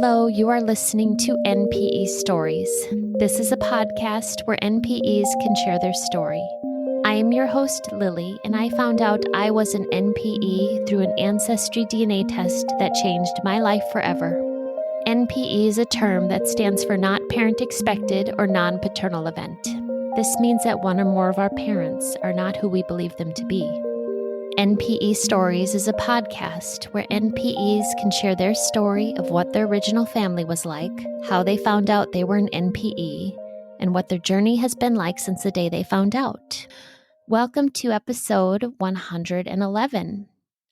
Hello, you are listening to NPE Stories. This is a podcast where NPEs can share their story. I am your host, Lily, and I found out I was an NPE through an ancestry DNA test that changed my life forever. NPE is a term that stands for not parent expected or non-paternal event. This means that one or more of our parents are not who we believe them to be. NPE Stories is a podcast where NPEs can share their story of what their original family was like, how they found out they were an NPE, and what their journey has been like since the day they found out. Welcome to episode 111.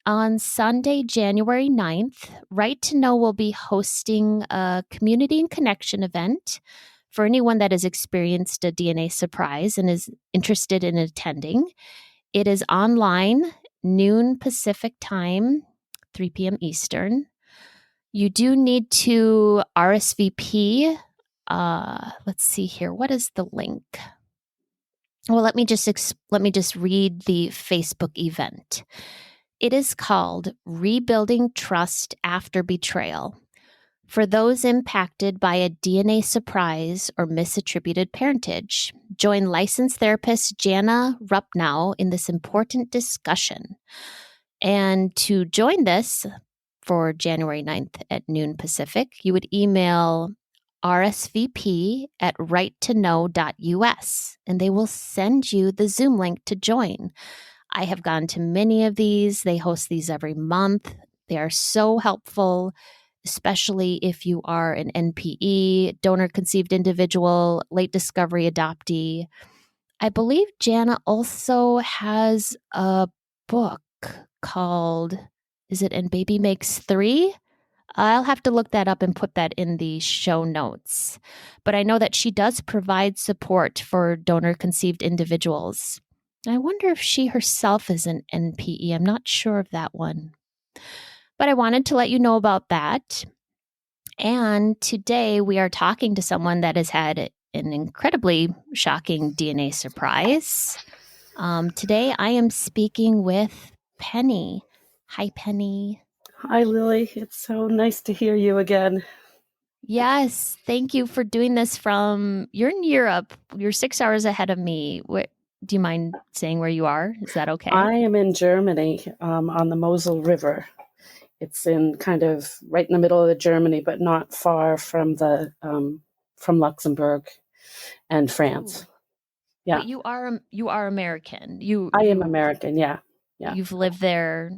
On Sunday, January 9th, Right to Know will be hosting a community and connection event for anyone that has experienced a DNA surprise and is interested in attending. It is online, noon Pacific time, 3 p.m. Eastern. You do need to RSVP. Let's see here. What is the link? Well, let me just read the Facebook event. It is called Rebuilding Trust After Betrayal. For those impacted by a DNA surprise or misattributed parentage, join licensed therapist Jana Rupnow in this important discussion. And to join this for January 9th at noon Pacific, you would email rsvp@righttoknow.us, and they will send you the Zoom link to join. I have gone to many of these. They host these every month. They are so helpful, especially if you are an NPE, donor-conceived individual, late discovery adoptee. I believe Jana also has a book called, is it And Baby Makes Three? I'll have to look that up and put that in the show notes. But I know that she does provide support for donor-conceived individuals. I wonder if she herself is an NPE. I'm not sure of that one. But I wanted to let you know about that. And today we are talking to someone that has had an incredibly shocking DNA surprise. Today I am speaking with Penny. Hi, Penny. Hi, Lily. It's so nice to hear you again. Yes, thank you for doing this you're in Europe. You're 6 hours ahead of me. Do you mind saying where you are? Is that okay? I am in Germany on the Mosel River. It's in kind of right in the middle of Germany, but not far from from Luxembourg and France. Ooh. Yeah. But you are American. I am American. Yeah. You've lived there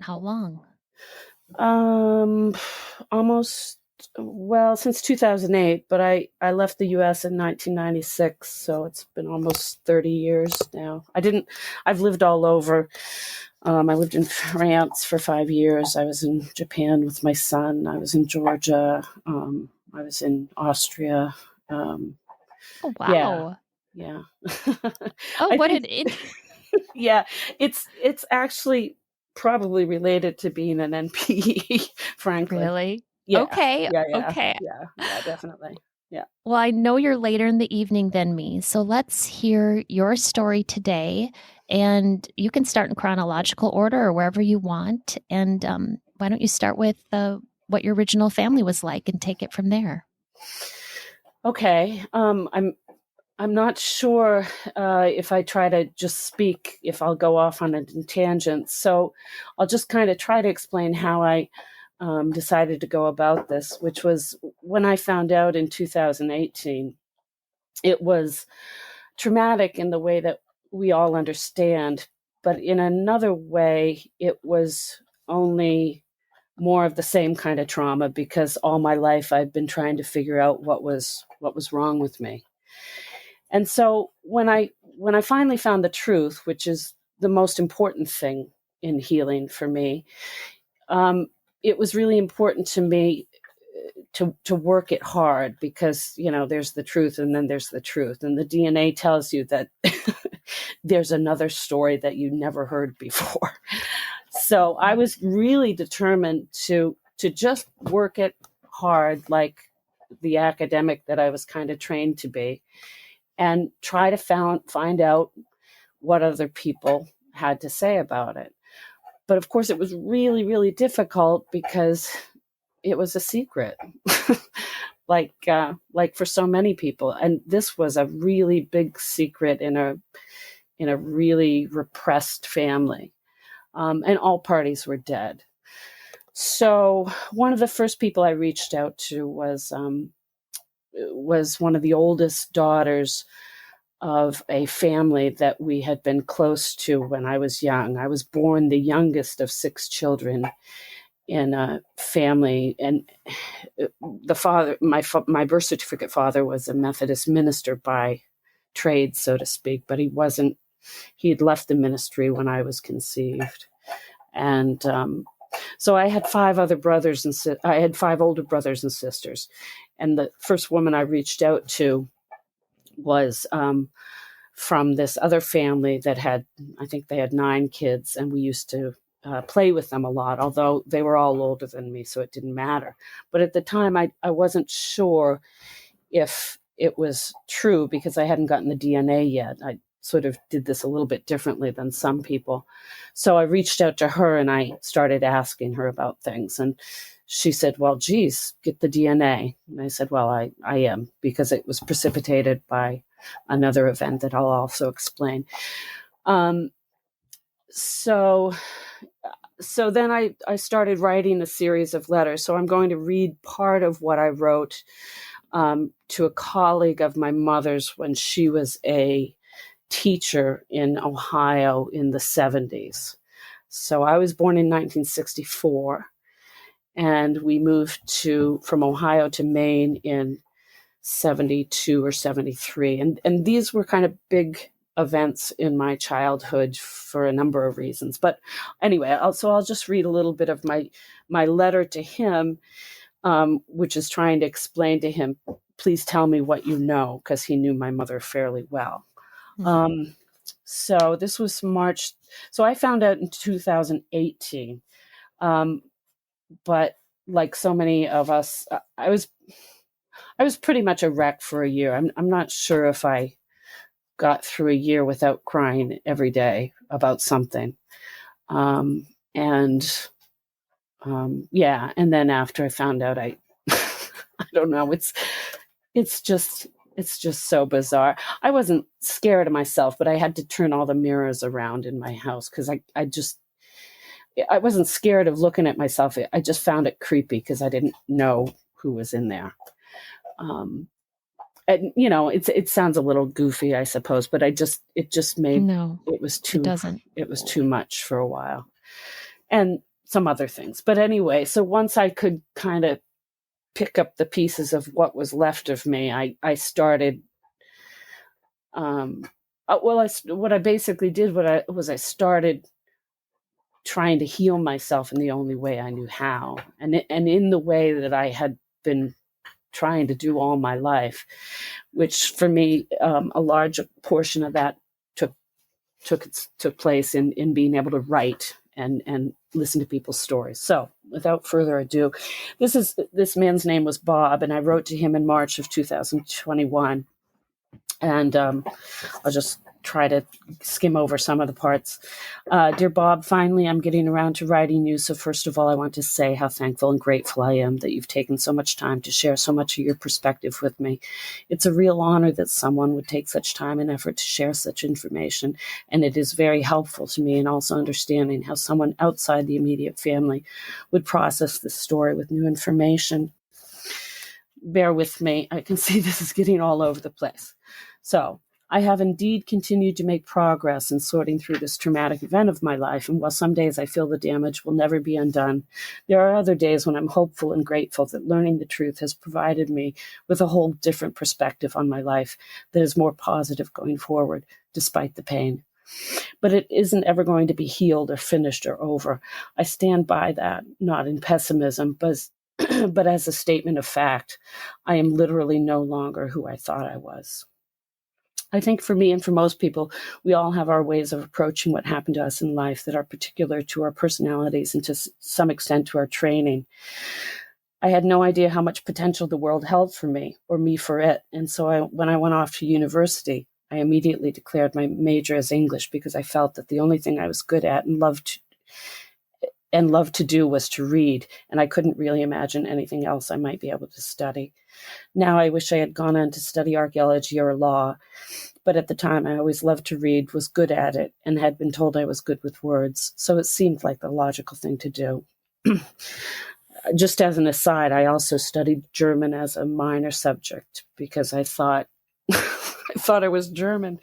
how long? Since 2008, but I left the US in 1996, so it's been almost 30 years now. I've lived all over. I lived in France for 5 years. I was in Japan with my son. I was in Georgia. I was in Austria. Oh, wow. Yeah. Yeah, it's actually probably related to being an NPE, frankly. Really? Yeah. Okay. Yeah. Okay. Yeah, definitely. Yeah. Well, I know you're later in the evening than me, so let's hear your story today. And you can start in chronological order or wherever you want. And why don't you start with what your original family was like and take it from there? Okay. I'm not sure if I try to just speak, if I'll go off on a tangent. So I'll just kind of try to explain how I decided to go about this, which was when I found out in 2018. It was traumatic in the way that we all understand, but in another way, it was only more of the same kind of trauma because all my life I've been trying to figure out what was wrong with me. And so when I finally found the truth, which is the most important thing in healing for me, it was really important to me to work it hard because, there's the truth and then there's the truth. And the DNA tells you that there's another story that you never heard before. So I was really determined to just work it hard, like the academic that I was kind of trained to be, and try to find out what other people had to say about it. But of course, it was really, really difficult because it was a secret, like for so many people. And this was a really big secret in a really repressed family, and all parties were dead. So one of the first people I reached out to was one of the oldest daughters of a family that we had been close to when I was young. I was born the youngest of 6 children in a family, and the father, my birth certificate father, was a Methodist minister by trade, so to speak, but he wasn't. He had left the ministry when I was conceived, and so I had 5 other brothers and I had 5 older brothers and sisters, and the first woman I reached out to was from this other family that had, I think they had 9 kids, and we used to play with them a lot, although they were all older than me, so it didn't matter. But at the time, I wasn't sure if it was true because I hadn't gotten the DNA yet. I sort of did this a little bit differently than some people. So I reached out to her and I started asking her about things. And she said, well, geez, get the DNA. And I said, well, I am, because it was precipitated by another event that I'll also explain. So then I started writing a series of letters. So I'm going to read part of what I wrote to a colleague of my mother's when she was a teacher in Ohio in the 70s. So I was born in 1964, and we moved from Ohio to Maine in 72 or 73. And these were kind of big events in my childhood for a number of reasons. But anyway, I'll just read a little bit of my letter to him, which is trying to explain to him, please tell me what you know, because he knew my mother fairly well. Mm-hmm. So this was March. So I found out in 2018. But like so many of us, I was pretty much a wreck for a year. I'm not sure if I got through a year without crying every day about something. Yeah. And then after I found out, I don't know. It's just so bizarre. I wasn't scared of myself, but I had to turn all the mirrors around in my house because I wasn't scared of looking at myself. I just found it creepy because I didn't know who was in there. And it sounds a little goofy, I suppose, but it just made, no, it was too, it doesn't. It was too much for a while, and some other things. But anyway, so once I could kind of pick up the pieces of what was left of me, I started, what I basically did, I started trying to heal myself in the only way I knew how, and in the way that I had been trying to do all my life, which for me, a large portion of that took place in being able to write and listen to people's stories. So without further ado, this man's name was Bob, and I wrote to him in March of 2021. And I'll just try to skim over some of the parts. Dear Bob, finally, I'm getting around to writing you. So first of all, I want to say how thankful and grateful I am that you've taken so much time to share so much of your perspective with me. It's a real honor that someone would take such time and effort to share such information. And it is very helpful to me in also understanding how someone outside the immediate family would process this story with new information. Bear with me. I can see this is getting all over the place. So I have indeed continued to make progress in sorting through this traumatic event of my life, and while some days I feel the damage will never be undone, there are other days when I'm hopeful and grateful that learning the truth has provided me with a whole different perspective on my life that is more positive going forward, despite the pain. But it isn't ever going to be healed or finished or over. I stand by that, not in pessimism, but as a statement of fact. I am literally no longer who I thought I was. I think for me and for most people, we all have our ways of approaching what happened to us in life that are particular to our personalities and to some extent to our training. I had no idea how much potential the world held for me or me for it. And so when I went off to university, I immediately declared my major as English because I felt that the only thing I was good at and loved and loved to do was to read, and I couldn't really imagine anything else I might be able to study. Now I wish I had gone on to study archaeology or law, but at the time I always loved to read, was good at it, and had been told I was good with words, so it seemed like the logical thing to do. Just as an aside, I also studied German as a minor subject because I thought I thought I was German.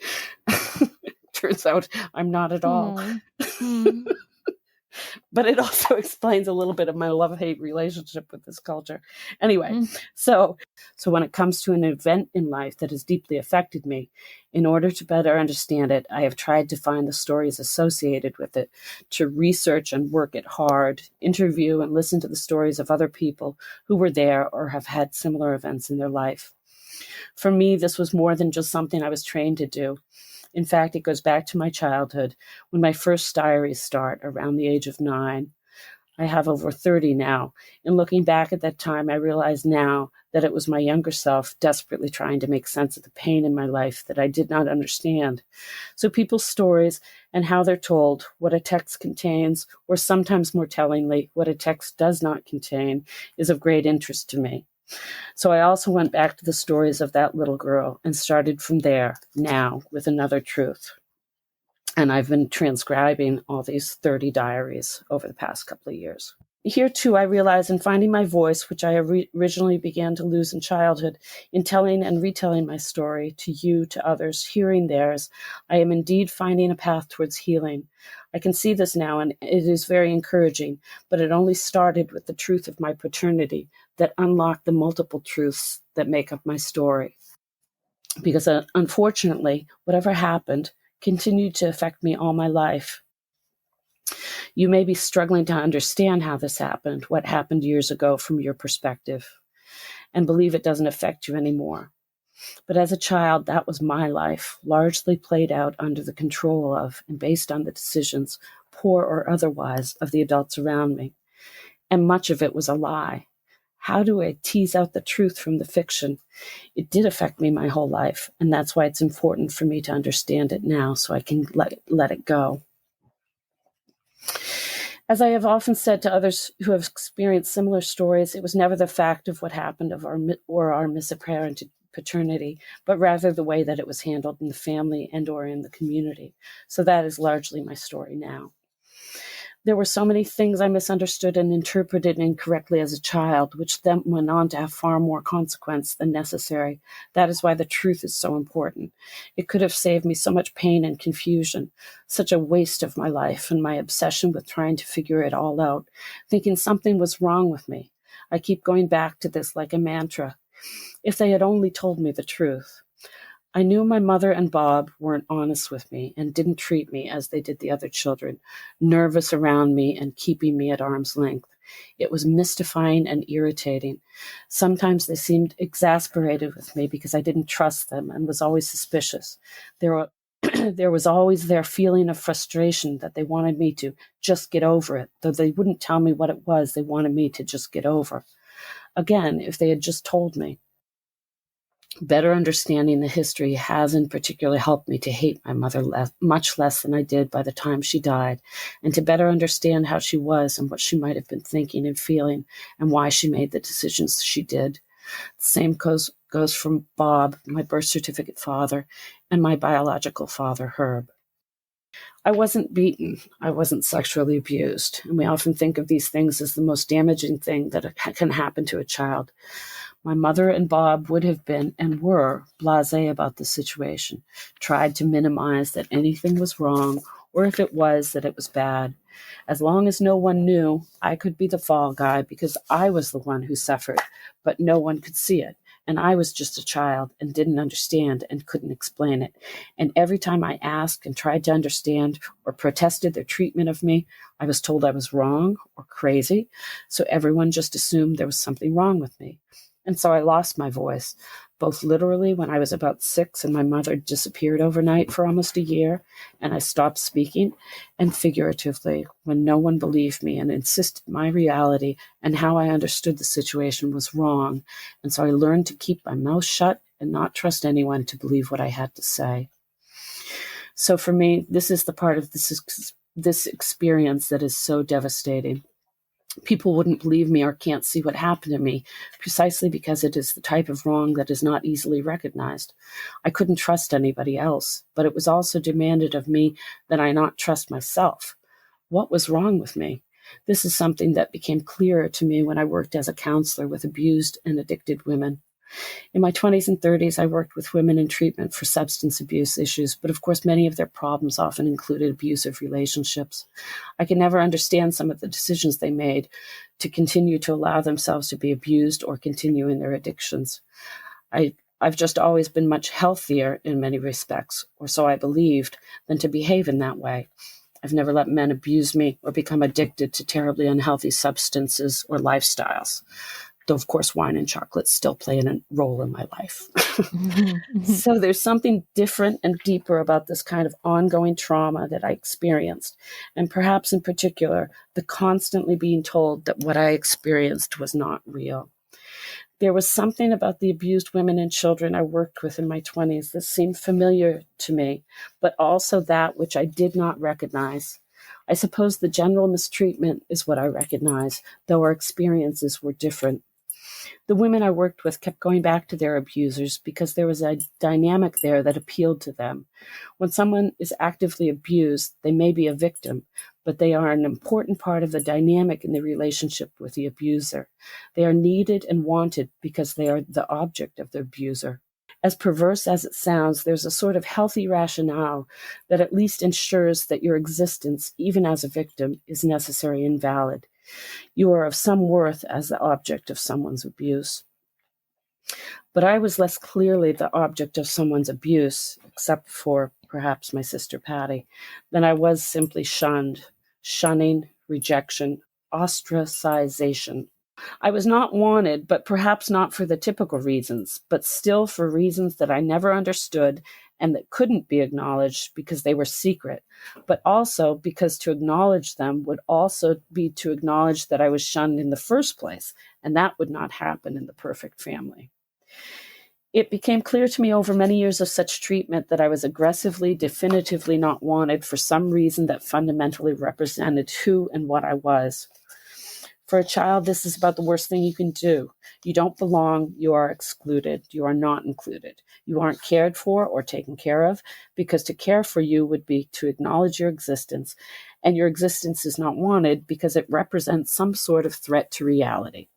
Turns out I'm not at all. But it also explains a little bit of my love-hate relationship with this culture. Anyway, so when it comes to an event in life that has deeply affected me, in order to better understand it, I have tried to find the stories associated with it, to research and work it hard, interview and listen to the stories of other people who were there or have had similar events in their life. For me, this was more than just something I was trained to do. In fact, it goes back to my childhood, when my first diaries start around the age of 9. I have over 30 now, and looking back at that time, I realize now that it was my younger self desperately trying to make sense of the pain in my life that I did not understand. So people's stories and how they're told, what a text contains, or sometimes more tellingly, what a text does not contain, is of great interest to me. So I also went back to the stories of that little girl and started from there, now, with another truth. And I've been transcribing all these 30 diaries over the past couple of years. Here, too, I realize in finding my voice, which I originally began to lose in childhood, in telling and retelling my story to you, to others, hearing theirs, I am indeed finding a path towards healing. I can see this now, and it is very encouraging, but it only started with the truth of my paternity that unlocked the multiple truths that make up my story. Because unfortunately, whatever happened continued to affect me all my life. You may be struggling to understand how this happened, what happened years ago from your perspective, and believe it doesn't affect you anymore. But as a child, that was my life, largely played out under the control of and based on the decisions, poor or otherwise, of the adults around me. And much of it was a lie. How do I tease out the truth from the fiction? It did affect me my whole life, and that's why it's important for me to understand it now so I can let it go. As I have often said to others who have experienced similar stories, it was never the fact of what happened of our misapparent paternity, but rather the way that it was handled in the family and or in the community. So that is largely my story now. There were so many things I misunderstood and interpreted incorrectly as a child, which then went on to have far more consequence than necessary. That is why the truth is so important. It could have saved me so much pain and confusion, such a waste of my life and my obsession with trying to figure it all out, thinking something was wrong with me. I keep going back to this like a mantra. If they had only told me the truth. I knew my mother and Bob weren't honest with me and didn't treat me as they did the other children, nervous around me and keeping me at arm's length. It was mystifying and irritating. Sometimes they seemed exasperated with me because I didn't trust them and was always suspicious. There was always their feeling of frustration that they wanted me to just get over it, though they wouldn't tell me what it was they wanted me to just get over. Again, if they had just told me. Better understanding the history has in particular helped me to hate my mother much less than I did by the time she died, and to better understand how she was and what she might have been thinking and feeling and why she made the decisions she did. The same goes from Bob, my birth certificate father, and my biological father, Herb. I wasn't beaten. I wasn't sexually abused. And we often think of these things as the most damaging thing that can happen to a child. My mother and Bob would have been and were blasé about the situation, tried to minimize that anything was wrong, or if it was, that it was bad. As long as no one knew, I could be the fall guy because I was the one who suffered, but no one could see it. And I was just a child and didn't understand and couldn't explain it. And every time I asked and tried to understand or protested their treatment of me, I was told I was wrong or crazy. So everyone just assumed there was something wrong with me. And so I lost my voice, both literally when I was about 6 and my mother disappeared overnight for almost a year, and I stopped speaking, and figuratively when no one believed me and insisted my reality and how I understood the situation was wrong. And so I learned to keep my mouth shut and not trust anyone to believe what I had to say. So for me, this is the part of this this experience that is so devastating. People wouldn't believe me or can't see what happened to me, precisely because it is the type of wrong that is not easily recognized. I couldn't trust anybody else, but it was also demanded of me that I not trust myself. What was wrong with me? This is something that became clearer to me when I worked as a counselor with abused and addicted women. In my 20s and 30s, I worked with women in treatment for substance abuse issues, but of course, many of their problems often included abusive relationships. I could never understand some of the decisions they made to continue to allow themselves to be abused or continue in their addictions. I've just always been much healthier in many respects, or so I believed, than to behave in that way. I've never let men abuse me or become addicted to terribly unhealthy substances or lifestyles. Though, of course, wine and chocolate still play a role in my life. So there's something different and deeper about this kind of ongoing trauma that I experienced, and perhaps in particular, the constantly being told that what I experienced was not real. There was something about the abused women and children I worked with in my 20s that seemed familiar to me, but also that which I did not recognize. I suppose the general mistreatment is what I recognize, though our experiences were different. The women I worked with kept going back to their abusers because there was a dynamic there that appealed to them. When someone is actively abused, they may be a victim, but they are an important part of the dynamic in the relationship with the abuser. They are needed and wanted because they are the object of the abuser. As perverse as it sounds, there's a sort of healthy rationale that at least ensures that your existence, even as a victim, is necessary and valid. You are of some worth as the object of someone's abuse. But I was less clearly the object of someone's abuse, except for perhaps my sister Patty, than I was simply shunned, shunning, rejection, ostracization. I was not wanted, but perhaps not for the typical reasons, but still for reasons that I never understood and that couldn't be acknowledged because they were secret, but also because to acknowledge them would also be to acknowledge that I was shunned in the first place, and that would not happen in the perfect family. It became clear to me over many years of such treatment that I was aggressively, definitively not wanted for some reason that fundamentally represented who and what I was. For a child, this is about the worst thing you can do. You don't belong, you are excluded, you are not included. You aren't cared for or taken care of, because to care for you would be to acknowledge your existence, and your existence is not wanted because it represents some sort of threat to reality.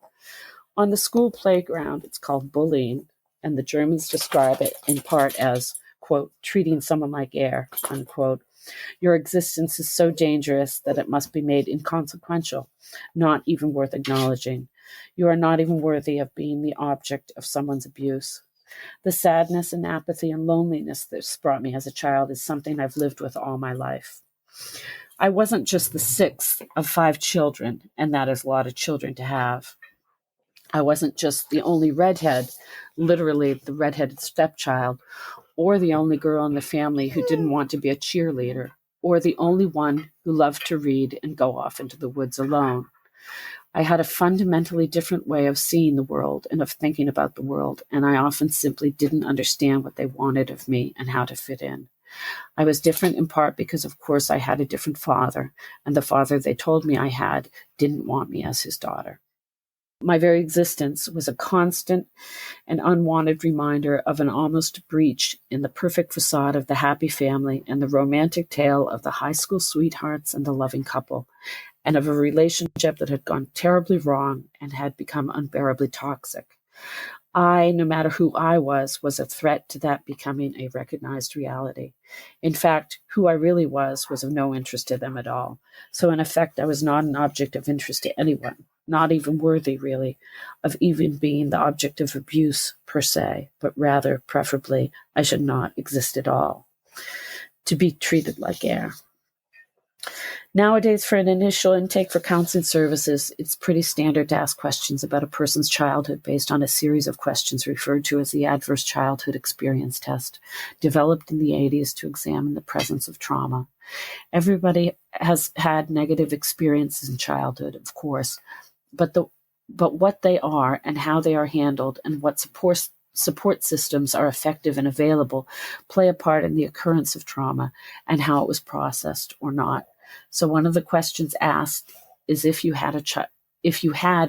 On the school playground, it's called bullying, and the Germans describe it in part as, quote, treating someone like air, unquote. Your existence is so dangerous that it must be made inconsequential, not even worth acknowledging. You are not even worthy of being the object of someone's abuse. The sadness and apathy and loneliness this brought me as a child is something I've lived with all my life. I wasn't just the sixth of 5 children, and that is a lot of children to have. I wasn't just the only redhead, literally the redheaded stepchild, or the only girl in the family who didn't want to be a cheerleader, or the only one who loved to read and go off into the woods alone. I had a fundamentally different way of seeing the world and of thinking about the world, and I often simply didn't understand what they wanted of me and how to fit in. I was different in part because, of course, I had a different father, and the father they told me I had didn't want me as his daughter. My very existence was a constant and unwanted reminder of an almost breach in the perfect facade of the happy family and the romantic tale of the high school sweethearts and the loving couple, and of a relationship that had gone terribly wrong and had become unbearably toxic. I, no matter who I was a threat to that becoming a recognized reality. In fact, who I really was of no interest to them at all. So in effect, I was not an object of interest to anyone, not even worthy, really, of even being the object of abuse per se, but rather, preferably, I should not exist at all. To be treated like air. Nowadays, for an initial intake for counseling services, it's pretty standard to ask questions about a person's childhood based on a series of questions referred to as the Adverse Childhood Experience Test, developed in the 80s to examine the presence of trauma. Everybody has had negative experiences in childhood, of course, but what they are and how they are handled and what support systems are effective and available play a part in the occurrence of trauma and how it was processed or not. So one of the questions asked is if you had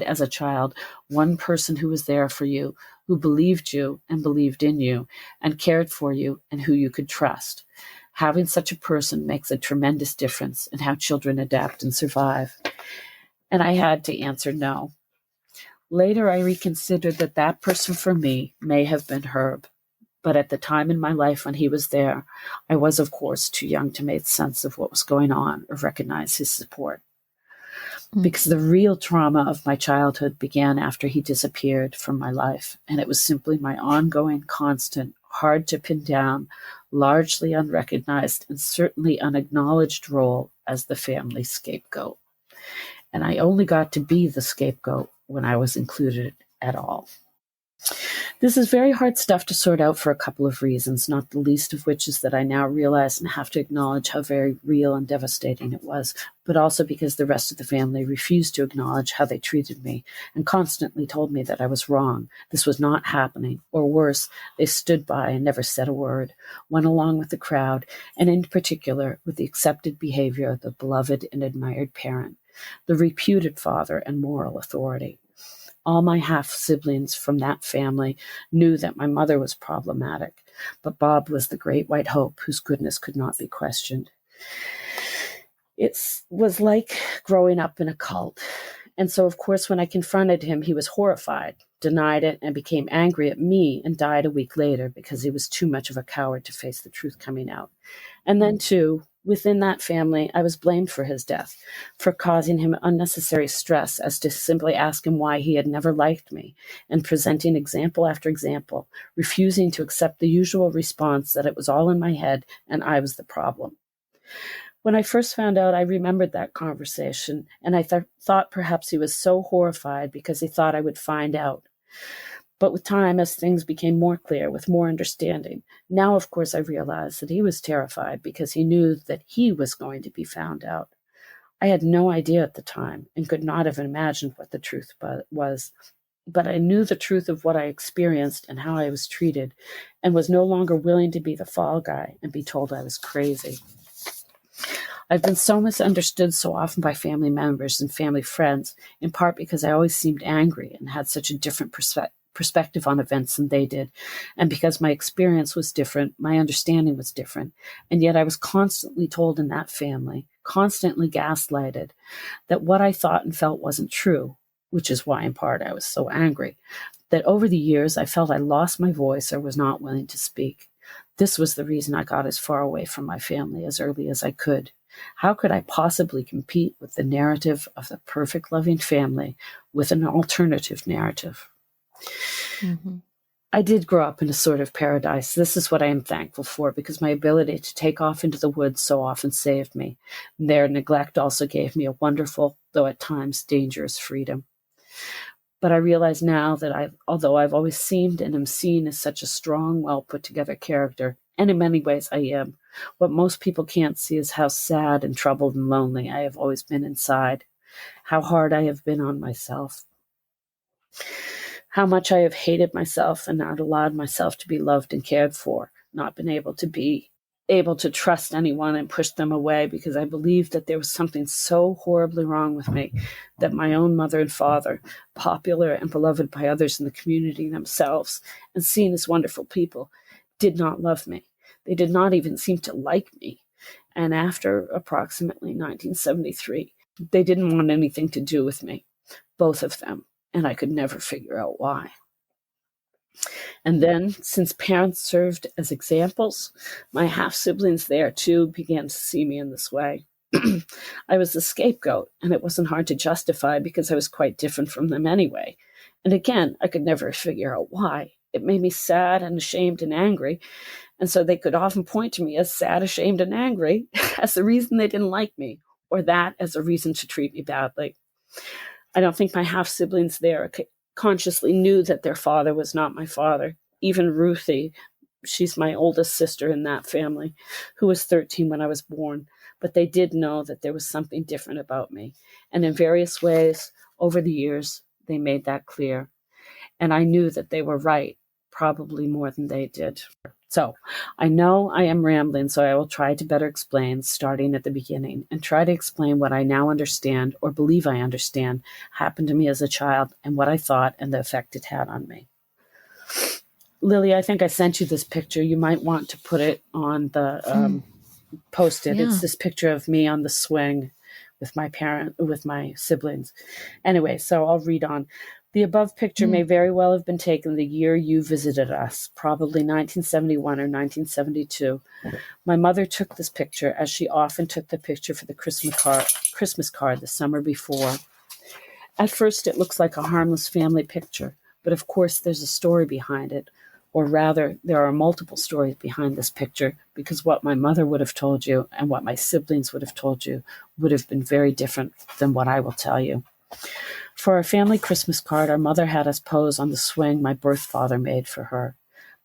as a child one person who was there for you, who believed you and believed in you and cared for you and who you could trust. Having such a person makes a tremendous difference in how children adapt and survive. And I had to answer no. Later, I reconsidered that person for me may have been Herb. But at the time in my life when he was there, I was, of course, too young to make sense of what was going on or recognize his support. Because the real trauma of my childhood began after he disappeared from my life, and it was simply my ongoing, constant, hard to pin down, largely unrecognized and certainly unacknowledged role as the family scapegoat. And I only got to be the scapegoat when I was included at all. This is very hard stuff to sort out for a couple of reasons, not the least of which is that I now realize and have to acknowledge how very real and devastating it was, but also because the rest of the family refused to acknowledge how they treated me and constantly told me that I was wrong, this was not happening, or worse, they stood by and never said a word, went along with the crowd, and in particular with the accepted behavior of the beloved and admired parent, the reputed father and moral authority. All my half-siblings from that family knew that my mother was problematic, but Bob was the great white hope whose goodness could not be questioned. It was like growing up in a cult. And so, of course, when I confronted him, he was horrified, denied it, and became angry at me and died a week later because he was too much of a coward to face the truth coming out. And then, too, within that family, I was blamed for his death, for causing him unnecessary stress as to simply ask him why he had never liked me, and presenting example after example, refusing to accept the usual response that it was all in my head and I was the problem. When I first found out, I remembered that conversation, and I thought perhaps he was so horrified because he thought I would find out. But with time, as things became more clear, with more understanding, now, of course, I realized that he was terrified because he knew that he was going to be found out. I had no idea at the time and could not have imagined what the truth was. But I knew the truth of what I experienced and how I was treated, and was no longer willing to be the fall guy and be told I was crazy. I've been so misunderstood so often by family members and family friends, in part because I always seemed angry and had such a different perspective on events than they did, and because my experience was different, my understanding was different, and yet I was constantly told in that family, constantly gaslighted, that what I thought and felt wasn't true, which is why in part I was so angry, that over the years I felt I lost my voice or was not willing to speak. This was the reason I got as far away from my family as early as I could. How could I possibly compete with the narrative of the perfect loving family with an alternative narrative? Mm-hmm. I did grow up in a sort of paradise. This is what I am thankful for, because my ability to take off into the woods so often saved me. Their neglect also gave me a wonderful, though at times dangerous, freedom. But I realize now that although I've always seemed and am seen as such a strong, well put together character, and in many ways I am, what most people can't see is how sad and troubled and lonely I have always been inside, how hard I have been on myself, how much I have hated myself and not allowed myself to be loved and cared for, not been able to trust anyone and push them away because I believed that there was something so horribly wrong with me that my own mother and father, popular and beloved by others in the community themselves and seen as wonderful people, did not love me. They did not even seem to like me. And after approximately 1973, they didn't want anything to do with me, both of them, and I could never figure out why. And then, since parents served as examples, my half-siblings there, too, began to see me in this way. I was the scapegoat, and it wasn't hard to justify because I was quite different from them anyway. And again, I could never figure out why. It made me sad and ashamed and angry, and so they could often point to me as sad, ashamed, and angry as the reason they didn't like me, or that as a reason to treat me badly. I don't think my half-siblings there consciously knew that their father was not my father. Even Ruthie, she's my oldest sister in that family, who was 13 when I was born, but they did know that there was something different about me. And in various ways, over the years, they made that clear. And I knew that they were right, probably more than they did. So I know I am rambling, so I will try to better explain, starting at the beginning, and try to explain what I now understand, or believe I understand, happened to me as a child, and what I thought and the effect it had on me. Lily, I think I sent you this picture. You might want to put it on the post it. Yeah. It's this picture of me on the swing with my siblings. Anyway, so I'll read on. The above picture may very well have been taken the year you visited us, probably 1971 or 1972. My mother took this picture, as she often took the picture for the Christmas card the summer before. At first, it looks like a harmless family picture, but of course there's a story behind it. Or rather, there are multiple stories behind this picture, because what my mother would have told you and what my siblings would have told you would have been very different than what I will tell you. For our family Christmas card, our mother had us pose on the swing my birth father made for her.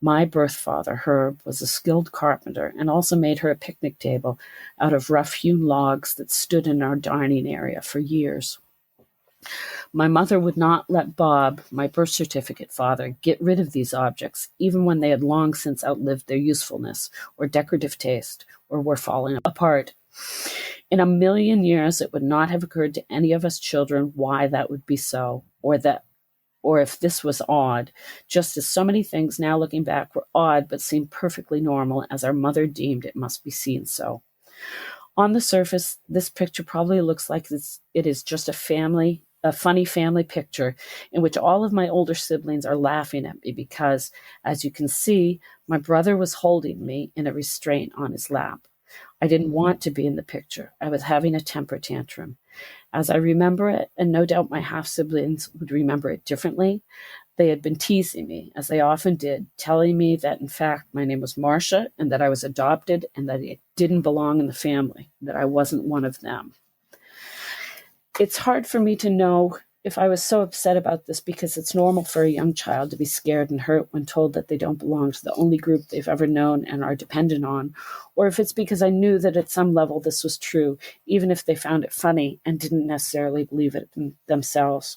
My birth father, Herb, was a skilled carpenter and also made her a picnic table out of rough-hewn logs that stood in our dining area for years. My mother would not let Bob, my birth certificate father, get rid of these objects, even when they had long since outlived their usefulness or decorative taste or were falling apart. In a million years, it would not have occurred to any of us children why that would be so, or if this was odd, just as so many things now looking back were odd but seemed perfectly normal, as our mother deemed it must be seen so. On the surface, this picture probably looks like it is just a funny family picture in which all of my older siblings are laughing at me because, as you can see, my brother was holding me in a restraint on his lap. I didn't want to be in the picture. I was having a temper tantrum. As I remember it, and no doubt my half-siblings would remember it differently, they had been teasing me, as they often did, telling me that, in fact, my name was Marcia and that I was adopted and that it didn't belong in the family, that I wasn't one of them. It's hard for me to know if I was so upset about this because it's normal for a young child to be scared and hurt when told that they don't belong to the only group they've ever known and are dependent on, or if it's because I knew that at some level this was true, even if they found it funny and didn't necessarily believe it themselves.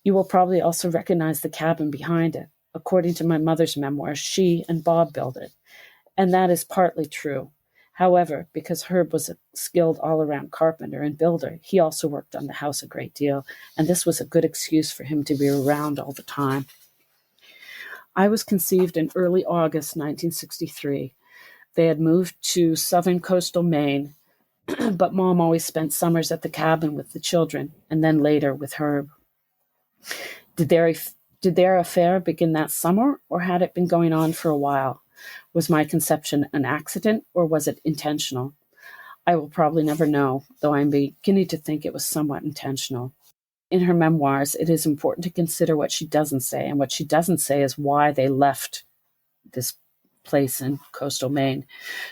You will probably also recognize the cabin behind it. According to my mother's memoirs, she and Bob built it, and that is partly true. However, because Herb was a skilled all-around carpenter and builder, he also worked on the house a great deal, and this was a good excuse for him to be around all the time. I was conceived in early August 1963. They had moved to southern coastal Maine, but Mom always spent summers at the cabin with the children, and then later with Herb. Did their affair begin that summer, or had it been going on for a while? Was my conception an accident, or was it intentional? I will probably never know, though I am beginning to think it was somewhat intentional. In her memoirs, it is important to consider what she doesn't say, and what she doesn't say is why they left this place in coastal Maine.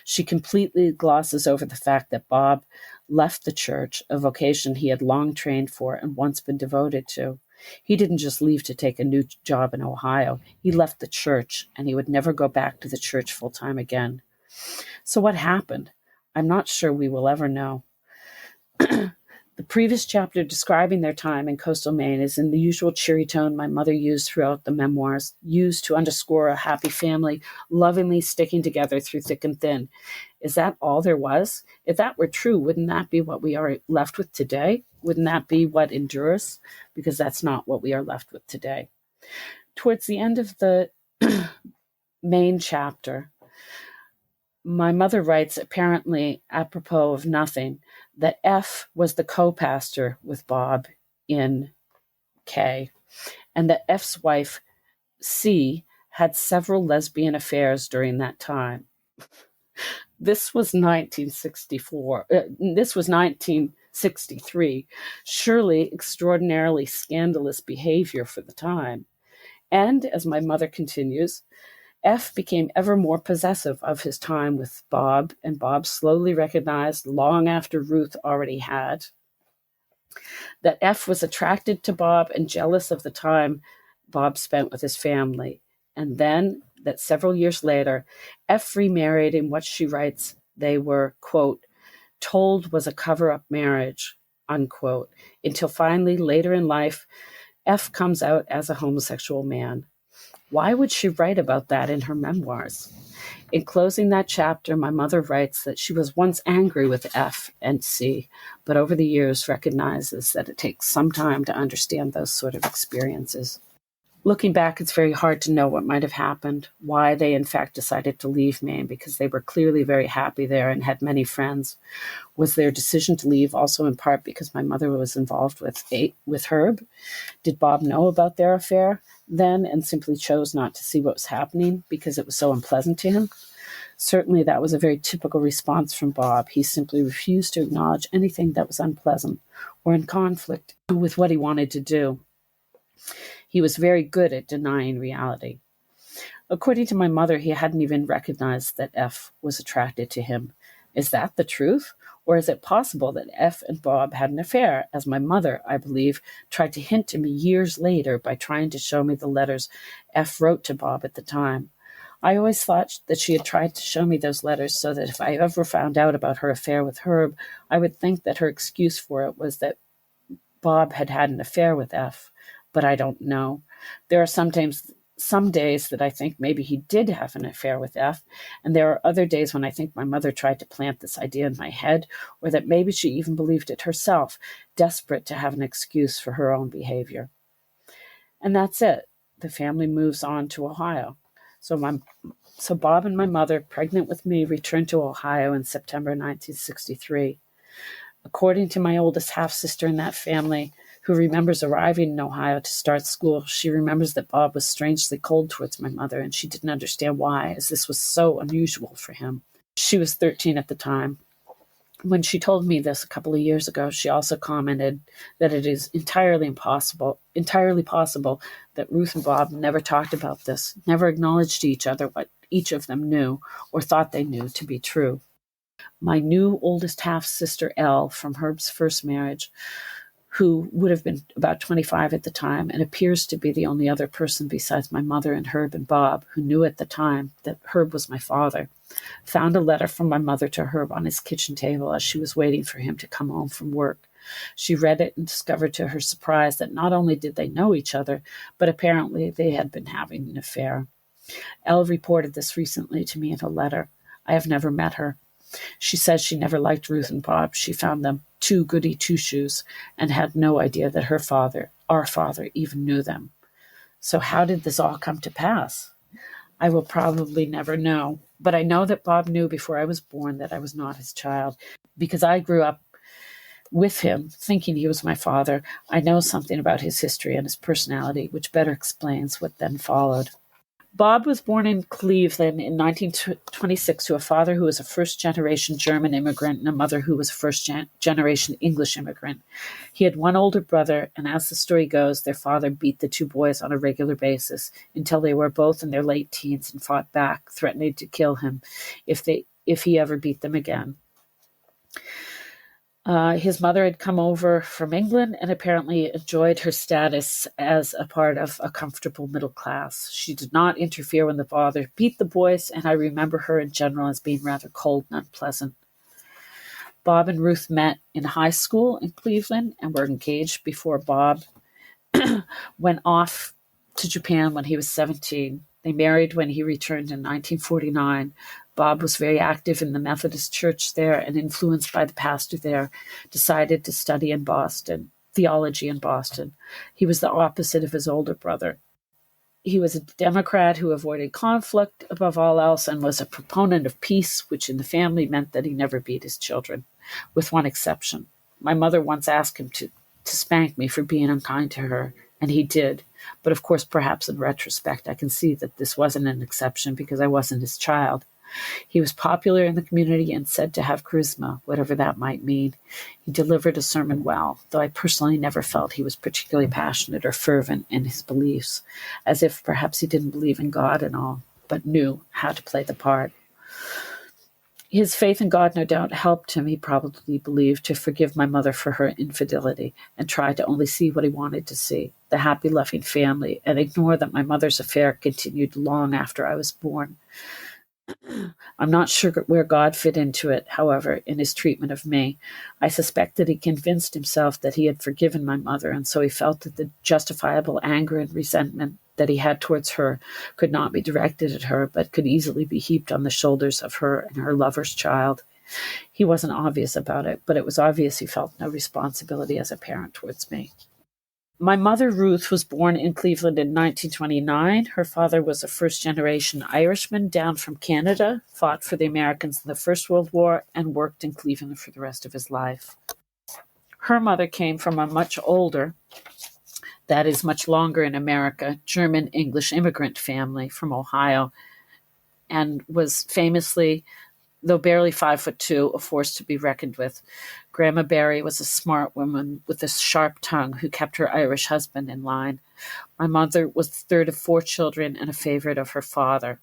She completely glosses over the fact that Bob left the church, a vocation he had long trained for and once been devoted to. He didn't just leave to take a new job in Ohio. He left the church, and he would never go back to the church full-time again. So what happened? I'm not sure we will ever know. The previous chapter describing their time in coastal Maine is in the usual cheery tone my mother used throughout the memoirs, used to underscore a happy family, lovingly sticking together through thick and thin. Is that all there was? If that were true, wouldn't that be what we are left with today? Wouldn't that be what endures? Because that's not what we are left with today. Towards the end of the main chapter, my mother writes, apparently apropos of nothing, that F was the co-pastor with Bob in K, and that F's wife, C, had several lesbian affairs during that time. This was 1964. This was 1963. Surely extraordinarily scandalous behavior for the time. And, as my mother continues, F became ever more possessive of his time with Bob, and Bob slowly recognized, long after Ruth already had, that F was attracted to Bob and jealous of the time Bob spent with his family. And then, that several years later, F remarried in what she writes they were, quote, told was a cover-up marriage, unquote, until finally, later in life, F comes out as a homosexual man. Why would she write about that in her memoirs? In closing that chapter, my mother writes that she was once angry with F and C, but over the years recognizes that it takes some time to understand those sort of experiences. Looking back, it's very hard to know what might have happened, why they in fact decided to leave Maine, because they were clearly very happy there and had many friends. Was their decision to leave also in part because my mother was involved with Herb? Did Bob know about their affair then and simply chose not to see what was happening because it was so unpleasant to him? Certainly that was a very typical response from Bob. He simply refused to acknowledge anything that was unpleasant or in conflict with what he wanted to do. He was very good at denying reality. According to my mother, he hadn't even recognized that F was attracted to him. Is that the truth? Or is it possible that F and Bob had an affair, as my mother, I believe, tried to hint to me years later by trying to show me the letters F wrote to Bob at the time? I always thought that she had tried to show me those letters so that if I ever found out about her affair with Herb, I would think that her excuse for it was that Bob had had an affair with F. But I don't know. There are some days that I think maybe he did have an affair with F, and there are other days when I think my mother tried to plant this idea in my head, or that maybe she even believed it herself, desperate to have an excuse for her own behavior. And that's it. The family moves on to Ohio. So Bob and my mother, pregnant with me, returned to Ohio in September 1963. According to my oldest half-sister in that family, who remembers arriving in Ohio to start school, she remembers that Bob was strangely cold towards my mother, and she didn't understand why, as this was so unusual for him. She was 13 at the time. When she told me this a couple of years ago, she also commented that it is entirely possible that Ruth and Bob never talked about this, never acknowledged to each other what each of them knew or thought they knew to be true. My new oldest half-sister, Elle, from Herb's first marriage, who would have been about 25 at the time and appears to be the only other person besides my mother and Herb and Bob who knew at the time that Herb was my father, found a letter from my mother to Herb on his kitchen table as she was waiting for him to come home from work. She read it and discovered to her surprise that not only did they know each other, but apparently they had been having an affair. Elle reported this recently to me in a letter. I have never met her. She says she never liked Ruth and Bob. She found them too goody two-shoes and had no idea that her father, our father, even knew them. So how did this all come to pass? I will probably never know, but I know that Bob knew before I was born that I was not his child. Because I grew up with him, thinking he was my father, I know something about his history and his personality, which better explains what then followed. Bob was born in Cleveland in 1926 to a father who was a first-generation German immigrant and a mother who was a first-generation English immigrant. He had one older brother, and as the story goes, their father beat the two boys on a regular basis until they were both in their late teens and fought back, threatening to kill him if he ever beat them again. His mother had come over from England and apparently enjoyed her status as a part of a comfortable middle class. She did not interfere when the father beat the boys, and I remember her in general as being rather cold and unpleasant. Bob and Ruth met in high school in Cleveland and were engaged before Bob went off to Japan when he was 17. They married when he returned in 1949. Bob was very active in the Methodist Church there and, influenced by the pastor there, decided to study in Boston, theology in Boston. He was the opposite of his older brother. He was a Democrat who avoided conflict above all else and was a proponent of peace, which in the family meant that he never beat his children, with one exception. My mother once asked him to spank me for being unkind to her, and he did. But of course, perhaps in retrospect, I can see that this wasn't an exception because I wasn't his child. He was popular in the community and said to have charisma, whatever that might mean. He delivered a sermon well, though I personally never felt he was particularly passionate or fervent in his beliefs, as if perhaps he didn't believe in God and all, but knew how to play the part. His faith in God no doubt helped him, he probably believed, to forgive my mother for her infidelity and try to only see what he wanted to see, the happy, loving family, and ignore that my mother's affair continued long after I was born. I'm not sure where God fit into it, however, in his treatment of me. I suspect that he convinced himself that he had forgiven my mother, and so he felt that the justifiable anger and resentment that he had towards her could not be directed at her, but could easily be heaped on the shoulders of her and her lover's child. He wasn't obvious about it, but it was obvious he felt no responsibility as a parent towards me. My mother, Ruth, was born in Cleveland in 1929. Her father was a first-generation Irishman down from Canada, fought for the Americans in the First World War, and worked in Cleveland for the rest of his life. Her mother came from a much older, that is much longer in America, German-English immigrant family from Ohio, and was famously, though barely 5'2", a force to be reckoned with. Grandma Barry was a smart woman with a sharp tongue who kept her Irish husband in line. My mother was the third of 4 children and a favorite of her father.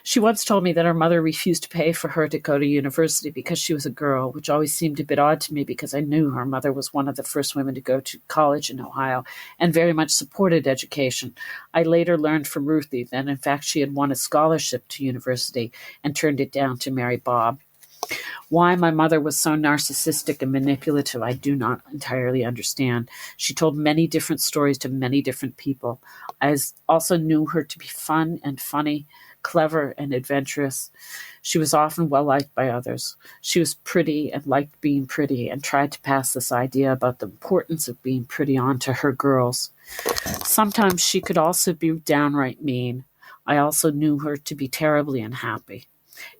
She once told me that her mother refused to pay for her to go to university because she was a girl, which always seemed a bit odd to me because I knew her mother was one of the first women to go to college in Ohio and very much supported education. I later learned from Ruthie that, in fact, she had won a scholarship to university and turned it down to marry Bob. Why my mother was so narcissistic and manipulative, I do not entirely understand. She told many different stories to many different people. I also knew her to be fun and funny, clever and adventurous. She was often well liked by others. She was pretty and liked being pretty and tried to pass this idea about the importance of being pretty on to her girls. Sometimes she could also be downright mean. I also knew her to be terribly unhappy.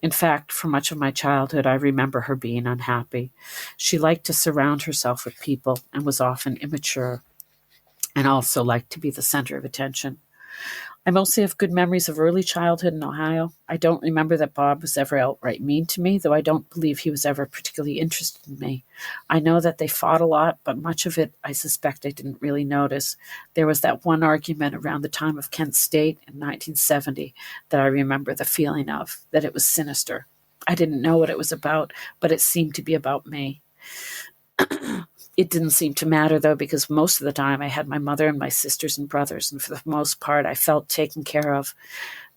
In fact, for much of my childhood, I remember her being unhappy. She liked to surround herself with people and was often immature, and also liked to be the center of attention. I mostly have good memories of early childhood in Ohio. I don't remember that Bob was ever outright mean to me, though I don't believe he was ever particularly interested in me. I know that they fought a lot, but much of it I suspect I didn't really notice. There was that one argument around the time of Kent State in 1970 that I remember the feeling of, that it was sinister. I didn't know what it was about, but it seemed to be about me. It didn't seem to matter, though, because most of the time I had my mother and my sisters and brothers, and for the most part I felt taken care of.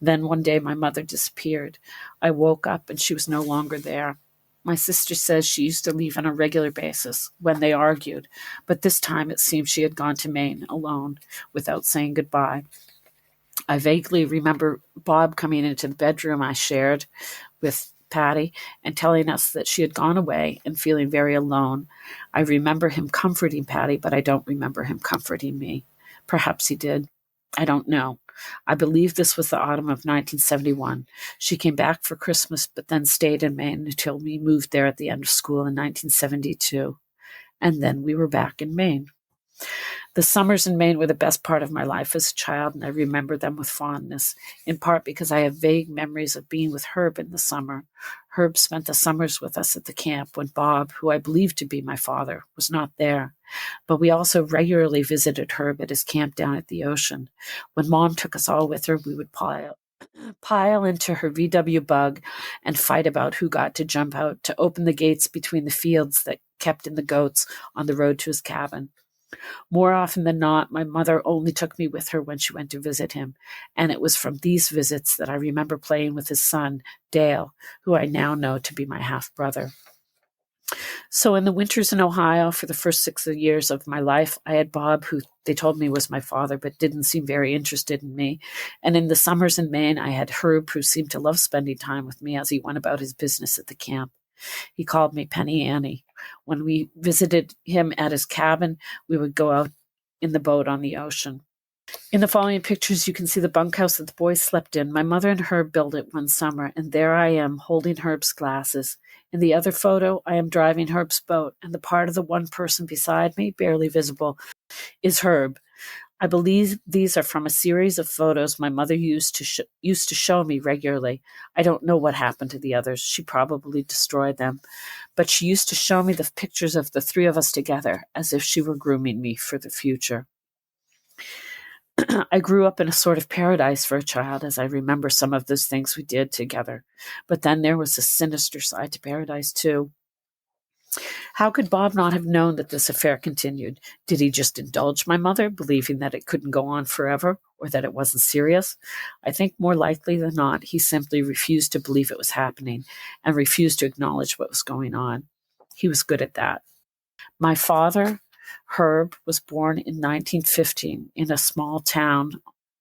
Then one day my mother disappeared. I woke up and she was no longer there. My sister says she used to leave on a regular basis when they argued, but this time it seemed she had gone to Maine alone without saying goodbye. I vaguely remember Bob coming into the bedroom I shared with Patty and telling us that she had gone away and feeling very alone. I remember him comforting Patty, but I don't remember him comforting me. Perhaps he did. I don't know. I believe this was the autumn of 1971. She came back for Christmas, but then stayed in Maine until we moved there at the end of school in 1972. And then we were back in Maine. The summers in Maine were the best part of my life as a child, and I remember them with fondness, in part because I have vague memories of being with Herb in the summer. Herb spent the summers with us at the camp when Bob, who I believed to be my father, was not there. But we also regularly visited Herb at his camp down at the ocean. When Mom took us all with her, we would pile into her VW Bug and fight about who got to jump out to open the gates between the fields that kept in the goats on the road to his cabin. More often than not, my mother only took me with her when she went to visit him, and it was from these visits that I remember playing with his son, Dale, who I now know to be my half-brother. So in the winters in Ohio, for the first 6 years of my life, I had Bob, who they told me was my father, but didn't seem very interested in me. And in the summers in Maine, I had Herb, who seemed to love spending time with me as he went about his business at the camp. He called me Penny Annie. When we visited him at his cabin, we would go out in the boat on the ocean. In the following pictures, you can see the bunkhouse that the boys slept in. My mother and Herb built it one summer, and there I am, holding Herb's glasses. In the other photo, I am driving Herb's boat, and the part of the one person beside me, barely visible, is Herb. I believe these are from a series of photos my mother used to show me regularly. I don't know what happened to the others. She probably destroyed them. But she used to show me the pictures of the 3 of us together, as if she were grooming me for the future. I grew up in a sort of paradise for a child, as I remember some of those things we did together. But then there was a sinister side to paradise, too. How could Bob not have known that this affair continued? Did he just indulge my mother, believing that it couldn't go on forever, or that it wasn't serious? I think more likely than not, he simply refused to believe it was happening and refused to acknowledge what was going on. He was good at that. My father, Herb, was born in 1915 in a small town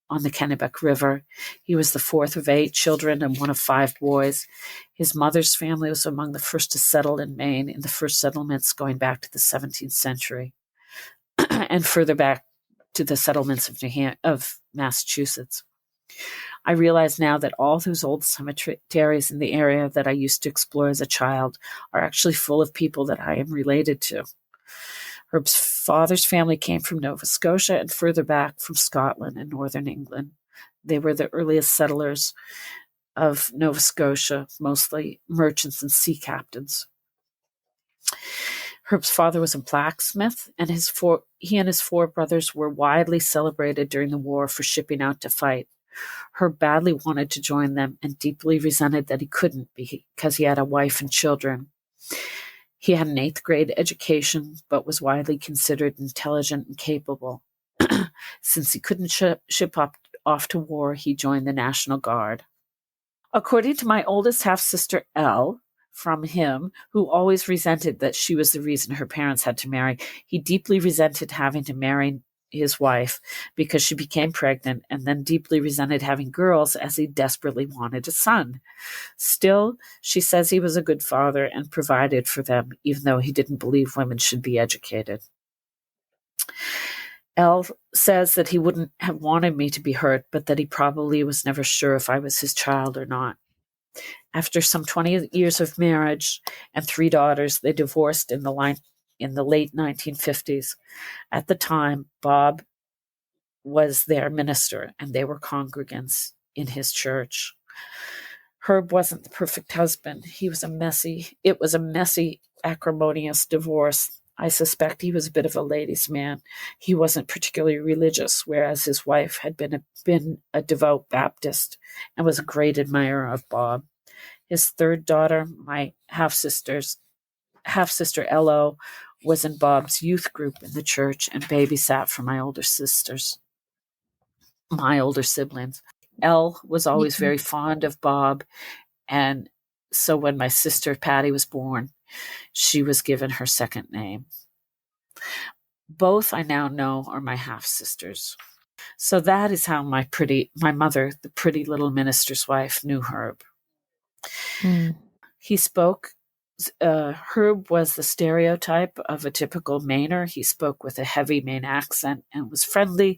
on the Kennebec River. He was the fourth of 8 children and one of 5 boys. His mother's family was among the first to settle in Maine in the first settlements going back to the 17th century and further back to the settlements of Massachusetts. I realize now that all those old cemeteries in the area that I used to explore as a child are actually full of people that I am related to. Herb's father's family came from Nova Scotia and further back from Scotland and northern England. They were the earliest settlers of Nova Scotia, mostly merchants and sea captains. Herb's father was a blacksmith, and he and his 4 brothers were widely celebrated during the war for shipping out to fight. Herb badly wanted to join them and deeply resented that he couldn't because he had a wife and children. He had an 8th grade education, but was widely considered intelligent and capable. Since he couldn't ship off to war, he joined the National Guard. According to my oldest half-sister, Elle, from him, who always resented that she was the reason her parents had to marry, he deeply resented having to marry his wife because she became pregnant, and then deeply resented having girls as he desperately wanted a son. Still, she says he was a good father and provided for them, even though he didn't believe women should be educated. Elle says that he wouldn't have wanted me to be hurt, but that he probably was never sure if I was his child or not. After some 20 years of marriage and 3 daughters, they divorced in the late 1950s. At the time, Bob was their minister, and they were congregants in his church. Herb wasn't the perfect husband. It was a messy, acrimonious divorce. I suspect he was a bit of a ladies' man. He wasn't particularly religious, whereas his wife had been a devout Baptist and was a great admirer of Bob. His 3rd daughter, my half-sister Elo, was in Bob's youth group in the church and babysat for my older siblings. Elle was always very fond of Bob, and so when my sister Patty was born, she was given her second name. Both I now know are my half-sisters. So that is how my mother, the pretty little minister's wife, knew Herb. He spoke. Herb was the stereotype of a typical Mainer. He spoke with a heavy Maine accent and was friendly,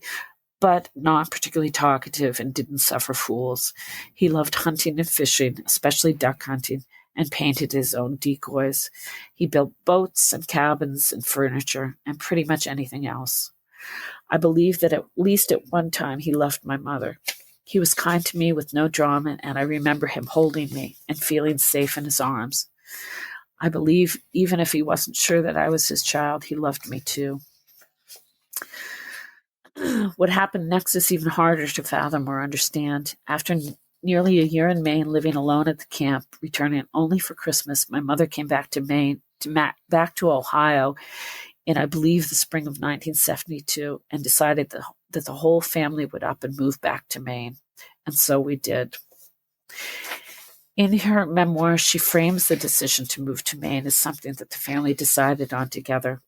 but not particularly talkative and didn't suffer fools. He loved hunting and fishing, especially duck hunting, and painted his own decoys. He built boats and cabins and furniture and pretty much anything else. I believe that at least at one time he loved my mother. He was kind to me with no drama, and I remember him holding me and feeling safe in his arms. I believe even if he wasn't sure that I was his child, he loved me too. What happened next is even harder to fathom or understand. After nearly a year in Maine, living alone at the camp, returning only for Christmas, my mother came back to back to Ohio in, I believe, the spring of 1972, and decided that the whole family would up and move back to Maine. And so we did. In her memoir, she frames the decision to move to Maine as something that the family decided on together.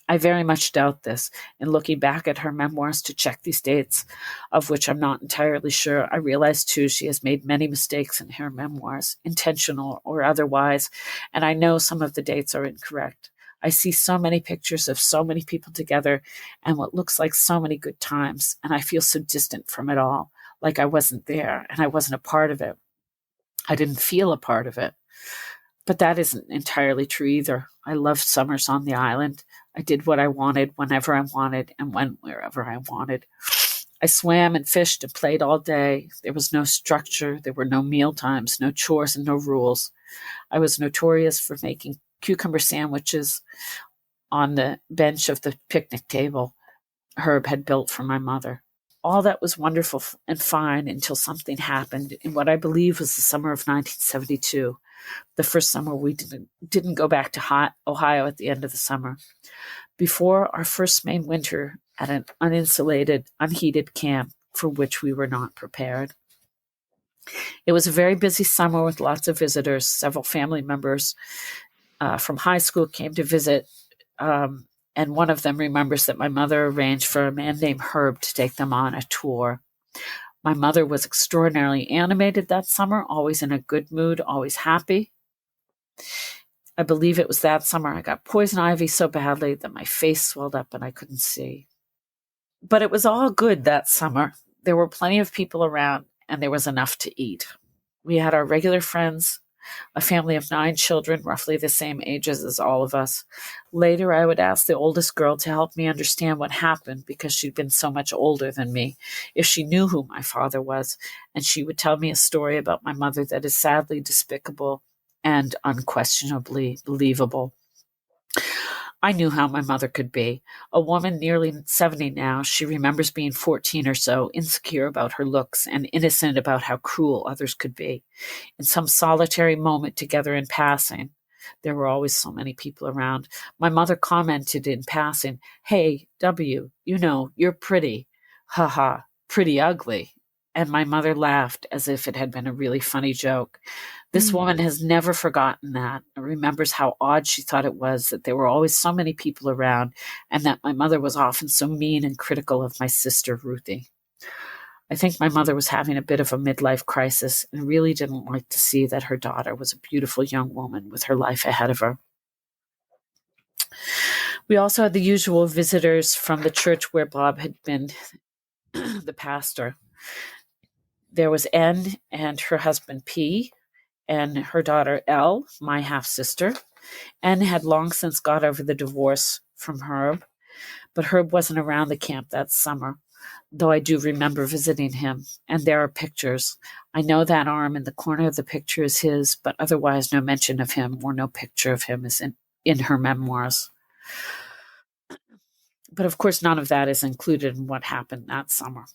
I very much doubt this. In looking back at her memoirs to check these dates, of which I'm not entirely sure, I realize too she has made many mistakes in her memoirs, intentional or otherwise, and I know some of the dates are incorrect. I see so many pictures of so many people together and what looks like so many good times, and I feel so distant from it all, like I wasn't there and I wasn't a part of it. I didn't feel a part of it. But that isn't entirely true either. I loved summers on the island. I did what I wanted whenever I wanted and went wherever I wanted. I swam and fished and played all day. There was no structure. There were no meal times, no chores, and no rules. I was notorious for making cucumber sandwiches on the bench of the picnic table Herb had built for my mother. All that was wonderful and fine until something happened in what I believe was the summer of 1972, the first summer we didn't go back to Ohio at the end of the summer. Before our first Maine winter at an uninsulated, unheated camp for which we were not prepared. It was a very busy summer with lots of visitors. Several family members from high school came to visit, and one of them remembers that my mother arranged for a man named Herb to take them on a tour. My mother was extraordinarily animated that summer, always in a good mood, always happy. I believe it was that summer I got poison ivy so badly that my face swelled up and I couldn't see. But it was all good that summer. There were plenty of people around, and there was enough to eat. We had our regular friends, a family of 9 children, roughly the same ages as all of us. Later, I would ask the oldest girl to help me understand what happened because she'd been so much older than me, if she knew who my father was, and she would tell me a story about my mother that is sadly despicable and unquestionably believable. I knew how my mother could be. A woman nearly 70 now, she remembers being 14 or so, insecure about her looks and innocent about how cruel others could be. In some solitary moment together in passing, there were always so many people around, my mother commented in passing, "Hey, W, you know, you're pretty. Ha ha, pretty ugly." And my mother laughed as if it had been a really funny joke. This woman has never forgotten that and remembers how odd she thought it was that there were always so many people around and that my mother was often so mean and critical of my sister, Ruthie. I think my mother was having a bit of a midlife crisis and really didn't like to see that her daughter was a beautiful young woman with her life ahead of her. We also had the usual visitors from the church where Bob had been the pastor. There was N and her husband P, and her daughter Elle, my half-sister. N had long since got over the divorce from Herb, but Herb wasn't around the camp that summer, though I do remember visiting him, and there are pictures. I know that arm in the corner of the picture is his, but otherwise no mention of him or no picture of him is in her memoirs. But of course, none of that is included in what happened that summer.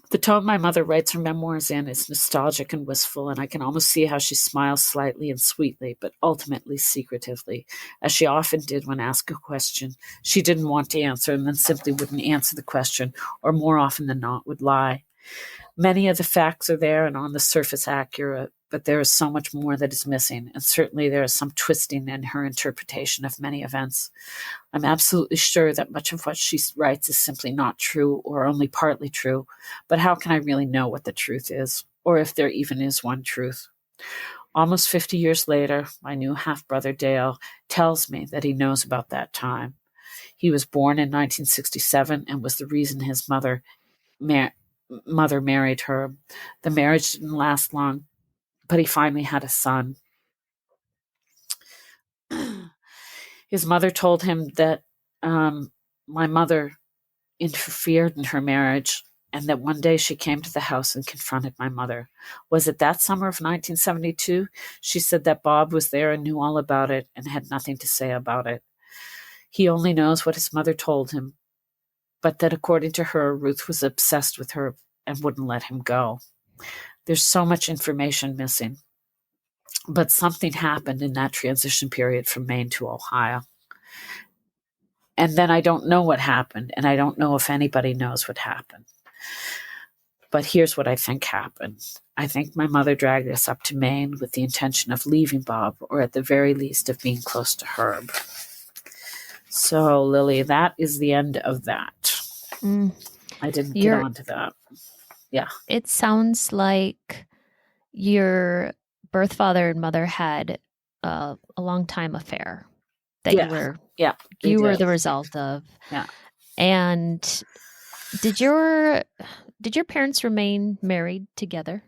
The tone my mother writes her memoirs in is nostalgic and wistful, and I can almost see how she smiles slightly and sweetly, but ultimately secretively, as she often did when asked a question she didn't want to answer and then simply wouldn't answer the question, or more often than not would lie. Many of the facts are there and on the surface accurate, but there is so much more that is missing, and certainly there is some twisting in her interpretation of many events. I'm absolutely sure that much of what she writes is simply not true or only partly true, but how can I really know what the truth is, or if there even is one truth? Almost 50 years later, my new half-brother Dale tells me that he knows about that time. He was born in 1967 and was the reason his mother married her. The marriage didn't last long, but he finally had a son. His mother told him that my mother interfered in her marriage and that one day she came to the house and confronted my mother. Was it that summer of 1972? She said that Bob was there and knew all about it and had nothing to say about it. He only knows what his mother told him, but that according to her, Ruth was obsessed with her and wouldn't let him go. There's so much information missing. But something happened in that transition period from Maine to Ohio. And then I don't know what happened, and I don't know if anybody knows what happened. But here's what I think happened. I think my mother dragged us up to Maine with the intention of leaving Bob, or at the very least of being close to Herb. So, Lily, that is the end of that. I didn't get onto that. Yeah. It sounds like your birth father and mother had a long time affair that you were the result of. Yeah. And did your parents remain married together?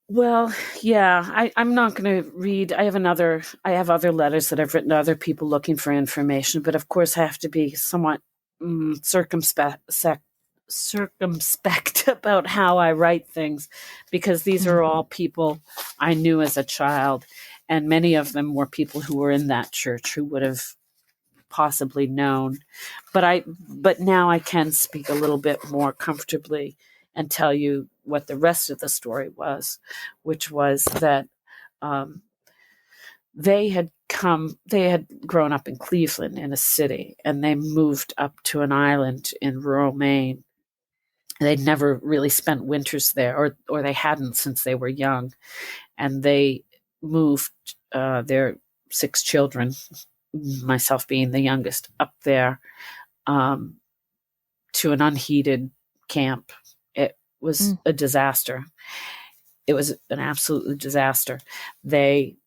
Well, yeah, I'm not going to read. I have other letters that I've written to other people looking for information, but of course I have to be somewhat circumspect about how I write things, because these are all people I knew as a child, and many of them were people who were in that church who would have possibly known. But now I can speak a little bit more comfortably and tell you what the rest of the story was, which was that they had grown up in Cleveland, in a city, and they moved up to an island in rural Maine. They'd never really spent winters there, or they hadn't since they were young. And they moved their 6 children, myself being the youngest, up there to an unheated camp. was a disaster. It was an absolute disaster. They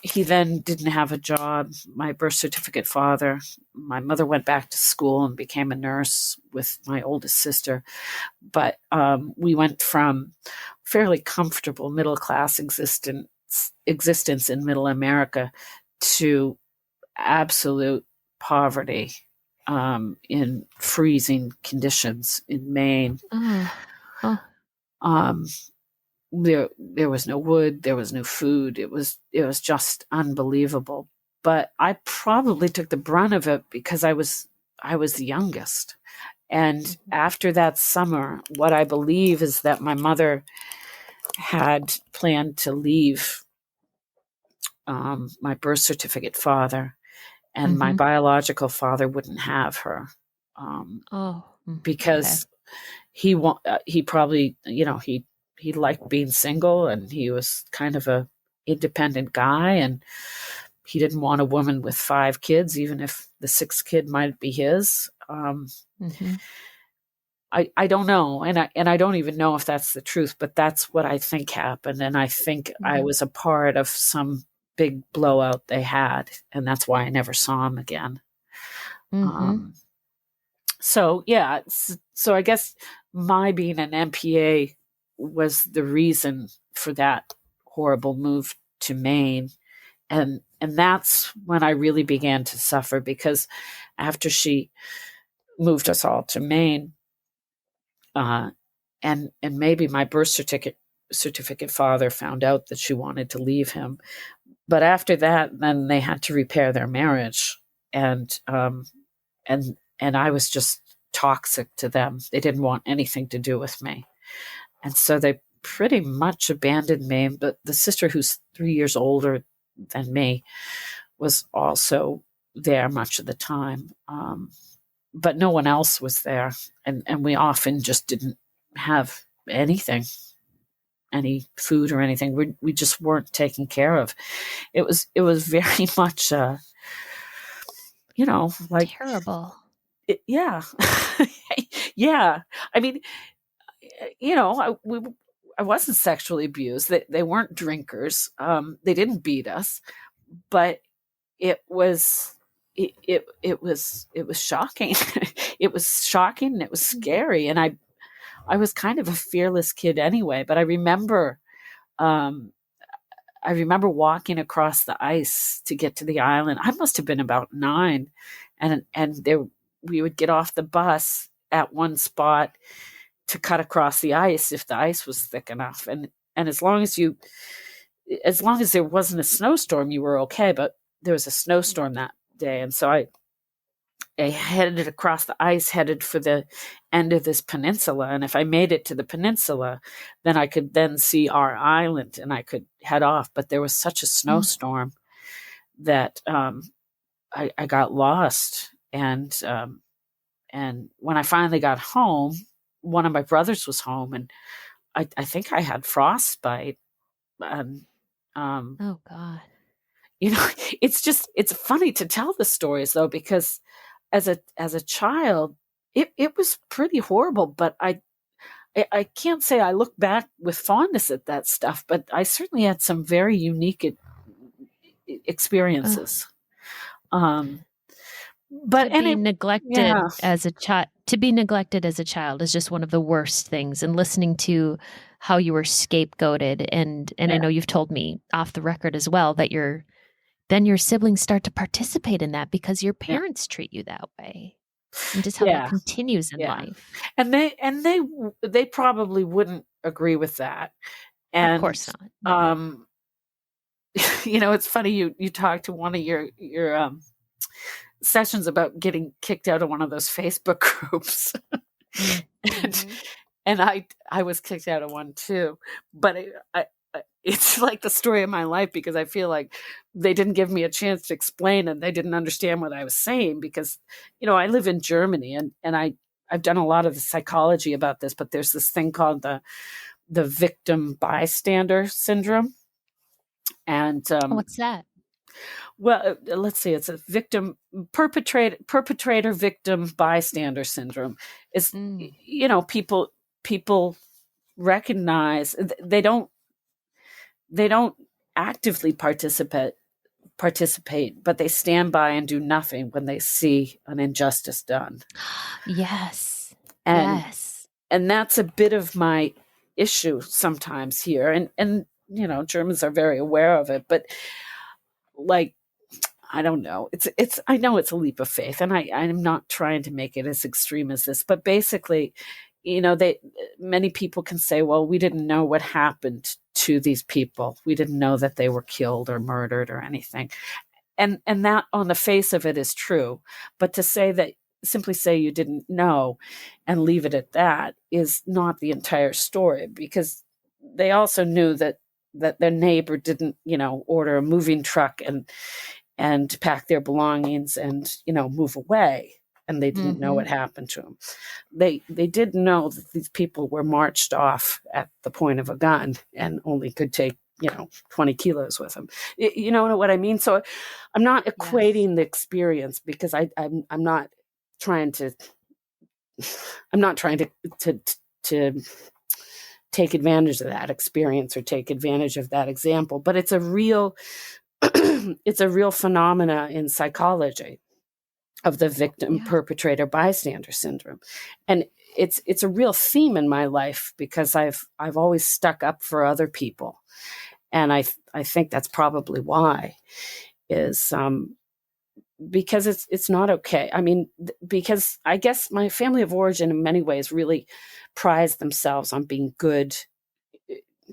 he then didn't have a job. My birth certificate father, my mother went back to school and became a nurse with my oldest sister. But we went from fairly comfortable middle class existence in Middle America to absolute poverty in freezing conditions in Maine. There was no wood, there was no food. It was just unbelievable. But I probably took the brunt of it because I was the youngest. And after that summer, what I believe is that my mother had planned to leave my birth certificate father, and my biological father wouldn't have her because he probably, he liked being single, and he was kind of a independent guy, and he didn't want a woman with 5 kids, even if the 6th kid might be his. I don't know, and I don't even know if that's the truth, but that's what I think happened, and I think I was a part of some big blowout they had, and that's why I never saw him again. So yeah, so I guess my being an NPA was the reason for that horrible move to Maine, and that's when I really began to suffer, because after she moved us all to Maine, and maybe my birth certificate father found out that she wanted to leave him, but after that, then they had to repair their marriage, and I was just toxic to them. They didn't want anything to do with me. And so they pretty much abandoned me. But the sister, who's 3 years older than me, was also there much of the time. But no one else was there. And we often just didn't have anything, any food or anything. We just weren't taken care of. It was very much, like terrible. Yeah. Yeah. I mean, I wasn't sexually abused. They weren't drinkers. They didn't beat us, but it was shocking. It was shocking, and it was scary. And I was kind of a fearless kid anyway, but I remember walking across the ice to get to the island. I must have been about 9, and we would get off the bus at one spot to cut across the ice if the ice was thick enough. And as long as there wasn't a snowstorm, you were okay. But there was a snowstorm that day, and so I headed across the ice, headed for the end of this peninsula. And if I made it to the peninsula, then I could then see our island and I could head off. But there was such a snowstorm that I got lost. And when I finally got home, one of my brothers was home, and I think I had frostbite. And oh God. It's funny to tell the stories, though, because as a child, it was pretty horrible, but I can't say I look back with fondness at that stuff, but I certainly had some very unique experiences. But to be neglected as a child is just one of the worst things. And listening to how you were scapegoated, and I know you've told me off the record as well that your siblings start to participate in that because your parents treat you that way, and just how that continues in life. And they probably wouldn't agree with that. And of course not. It's funny you talked to one of your sessions about getting kicked out of one of those Facebook groups. and I was kicked out of one too, but it's like the story of my life, because I feel like they didn't give me a chance to explain, and they didn't understand what I was saying, because I live in Germany, and I've done a lot of the psychology about this, but there's this thing called the victim bystander syndrome. And what's that? Well, let's see. It's a perpetrator victim bystander syndrome. It's people people recognize they don't actively participate, but they stand by and do nothing when they see an injustice done. Yes. And Yes. and that's a bit of my issue sometimes here. And Germans are very aware of it, but like, I don't know. I know it's a leap of faith, and I'm not trying to make it as extreme as this, but basically, many people can say, well, we didn't know what happened to these people. We didn't know that they were killed or murdered or anything. And that on the face of it is true. But to simply say you didn't know and leave it at that is not the entire story, because they also knew that their neighbor didn't, order a moving truck and pack their belongings and, move away. And they didn't know what happened to them. They did know that these people were marched off at the point of a gun and only could take, 20 kilos with them. You know what I mean? So I'm not equating the experience, because I'm not trying to to take advantage of that experience or take advantage of that example, but it's a real it's a real phenomena in psychology of the victim perpetrator bystander syndrome. And it's a real theme in my life, because I've always stuck up for other people. And I think that's probably why, is because it's not okay. I mean, because I guess my family of origin in many ways really prides themselves on being good,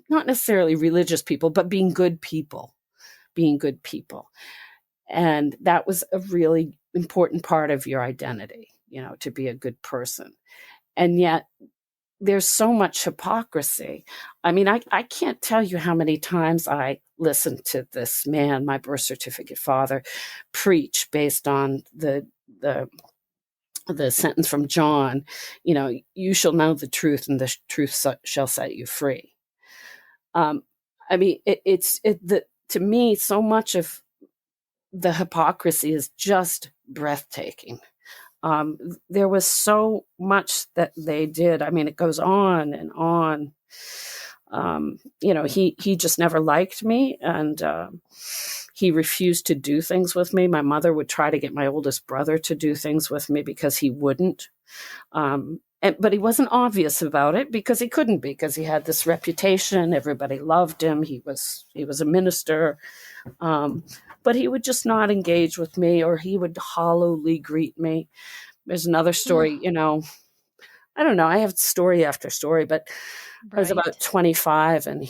not necessarily religious people, but being good people. And that was a really important part of your identity, to be a good person. And yet there's so much hypocrisy. I mean, I can't tell you how many times I listened to this man, my birth certificate father, preach based on the sentence from John, you shall know the truth, and the truth shall set you free. I mean, to me, so much of the hypocrisy is just breathtaking. There was so much that they did. I mean, it goes on and on. He just never liked me, and he refused to do things with me. My mother would try to get my oldest brother to do things with me because he wouldn't. But he wasn't obvious about it, because he couldn't be, because he had this reputation. Everybody loved him. He was a minister. But he would just not engage with me, or he would hollowly greet me. There's another story, I don't know. I have story after story, but I was about 25, and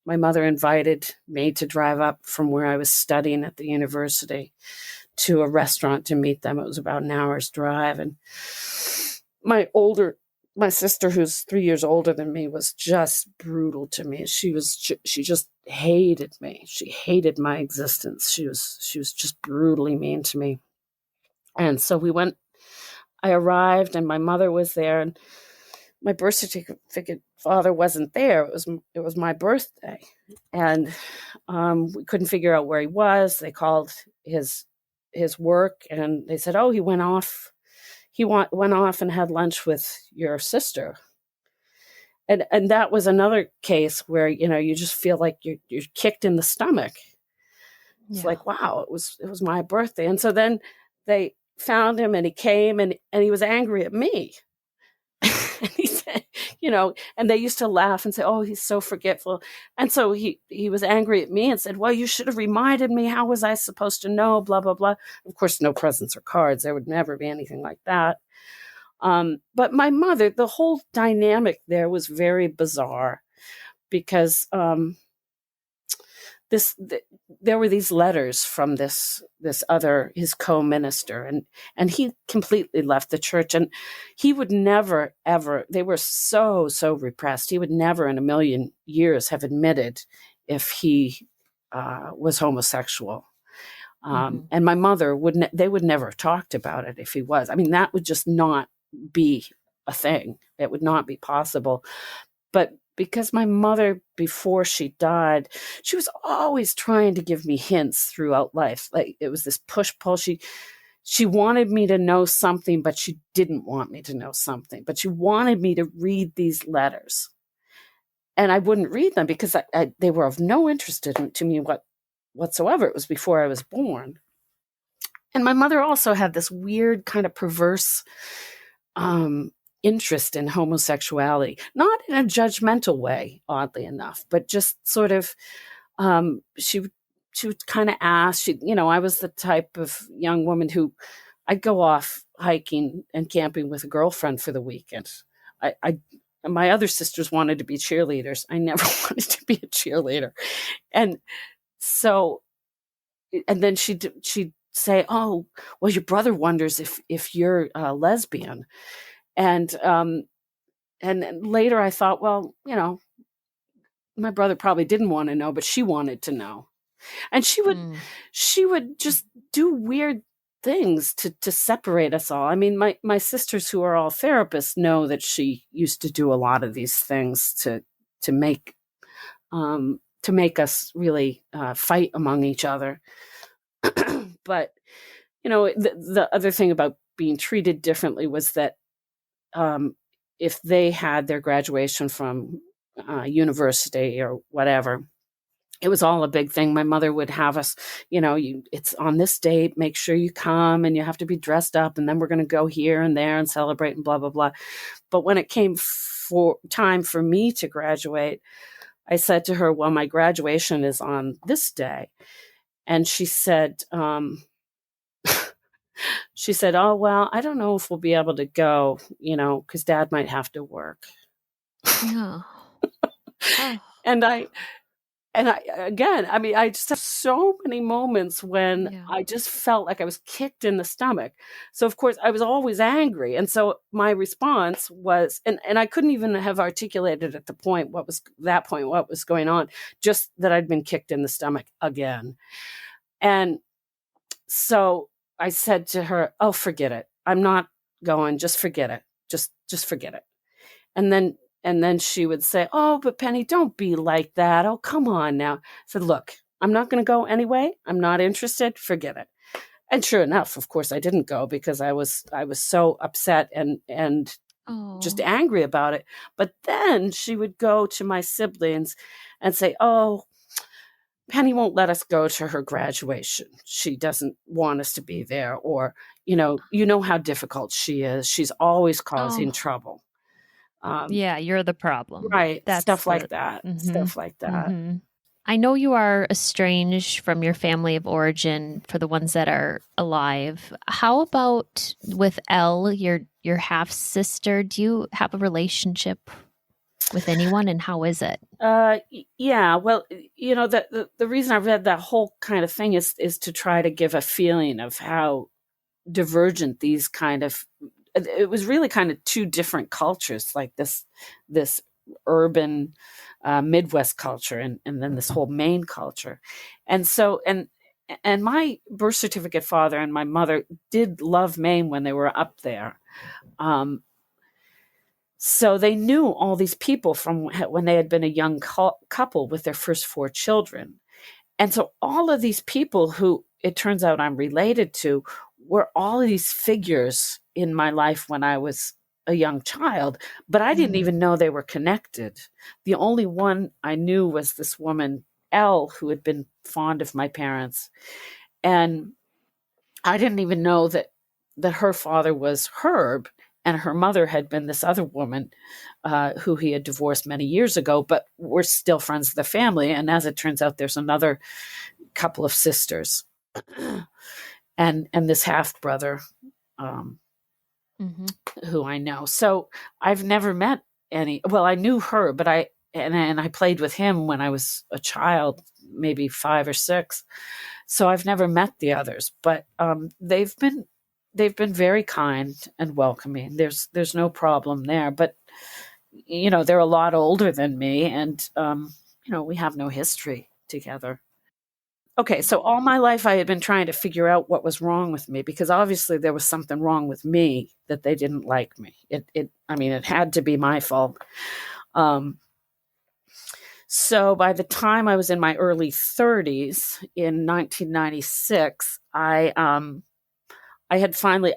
my mother invited me to drive up from where I was studying at the university to a restaurant to meet them. It was about an hour's drive. And my sister, who's 3 years older than me, was just brutal to me. She just hated me. She hated my existence. She was just brutally mean to me. And so I arrived, and my mother was there, and my birth certificate father wasn't there. It was my birthday, and we couldn't figure out where he was. They called his work, and they said, "Oh, he went off. He went off and had lunch with your sister." And that was another case where you just feel like you're kicked in the stomach. It's like, wow, it was my birthday. And so then they found him, and he came, and he was angry at me. And he said, and they used to laugh and say, "Oh, he's so forgetful." And so he was angry at me and said, "Well, you should have reminded me. How was I supposed to know? Blah, blah, blah." Of course, no presents or cards. There would never be anything like that. But my mother, the whole dynamic there was very bizarre, because there were these letters from his co-minister, and he completely left the church, and he would never, ever, they were so repressed. He would never in a million years have admitted if he was homosexual. And my mother they would never have talked about it if he was. I mean, that would just not be a thing. It would not be possible. But because my mother, before she died, she was always trying to give me hints throughout life. Like, it was this push-pull. She she wanted me to know something, but she didn't want me to know something. But she wanted me to read these letters. And I wouldn't read them because they were of no interest to me whatsoever. It was before I was born. And my mother also had this weird kind of perverse interest in homosexuality, not in a judgmental way, oddly enough, but just sort of she would kind of ask. I was the type of young woman who I'd go off hiking and camping with a girlfriend for the weekend. My other sisters wanted to be cheerleaders. I never wanted to be a cheerleader. And so, and then she'd say, "Oh, well, your brother wonders if you're a lesbian." And later I thought, well, my brother probably didn't want to know, but she wanted to know. And she would just do weird things to separate us all. I mean, my sisters, who are all therapists, know that she used to do a lot of these things to make us really fight among each other. But the other thing about being treated differently was that if they had their graduation from university or whatever, it was all a big thing. My mother would have us, it's on this date, make sure you come, and you have to be dressed up, and then we're going to go here and there and celebrate and blah, blah, blah. But when it came for time for me to graduate, I said to her, well, my graduation is on this day. And she said, oh, well, I don't know if we'll be able to go, because Dad might have to work. Yeah. Oh. And I just have so many moments when I just felt like I was kicked in the stomach. So of course I was always angry. And so my response was, and I couldn't even have articulated at what was going on, just that I'd been kicked in the stomach again. And so I said to her, oh, forget it. I'm not going. Just forget it. Just forget it. And then she would say, oh, but Penny, don't be like that. Oh, come on now. I said, look, I'm not going to go anyway. I'm not interested. Forget it. And sure enough, of course, I didn't go because I was so upset and just angry about it. But then she would go to my siblings and say, oh, Penny won't let us go to her graduation. She doesn't want us to be there. Or, you know how difficult she is. She's always causing trouble. Yeah, you're the problem. Right. Stuff like that. Mm-hmm. Stuff like that. Mm-hmm. I know you are estranged from your family of origin for the ones that are alive. How about with Elle, your half sister? Do you have a relationship with anyone, and how is it? Yeah. Well, the reason I read that whole kind of thing is to try to give a feeling of how divergent these it was really kind of two different cultures, like this urban Midwest culture and then this whole Maine culture. And so, and my birth certificate father and my mother did love Maine when they were up there. So they knew all these people from when they had been a young couple with their first 4 children. And so all of these people who it turns out I'm related to were all of these figures in my life when I was a young child, but I didn't even know they were connected. The only one I knew was this woman, Elle, who had been fond of my parents. And I didn't even know that her father was Herb, and her mother had been this other woman who he had divorced many years ago, but we're still friends of the family. And as it turns out, there's another couple of sisters and this half brother who I know. So I've never met any. Well, I knew her, but I played with him when I was a child, maybe 5 or 6. So I've never met the others, but they've been very kind and welcoming. There's no problem there, but they're a lot older than me, and we have no history together. Okay, so all my life I had been trying to figure out what was wrong with me, because obviously there was something wrong with me that they didn't like me. It had to be my fault. So by the time I was in my early 30s in 1996, I I had finally,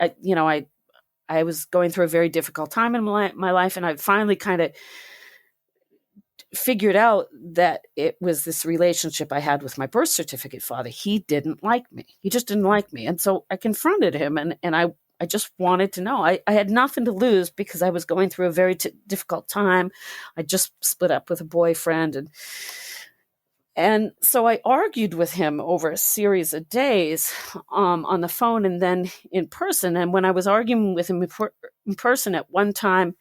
I was going through a very difficult time in my life, and I finally kind of figured out that it was this relationship I had with my birth certificate father. He didn't like me. He just didn't like me. And so I confronted him, and I just wanted to know. I had nothing to lose because I was going through a very difficult time. I just split up with a boyfriend, and so I argued with him over a series of days on the phone and then in person. And when I was arguing with him in person at one time,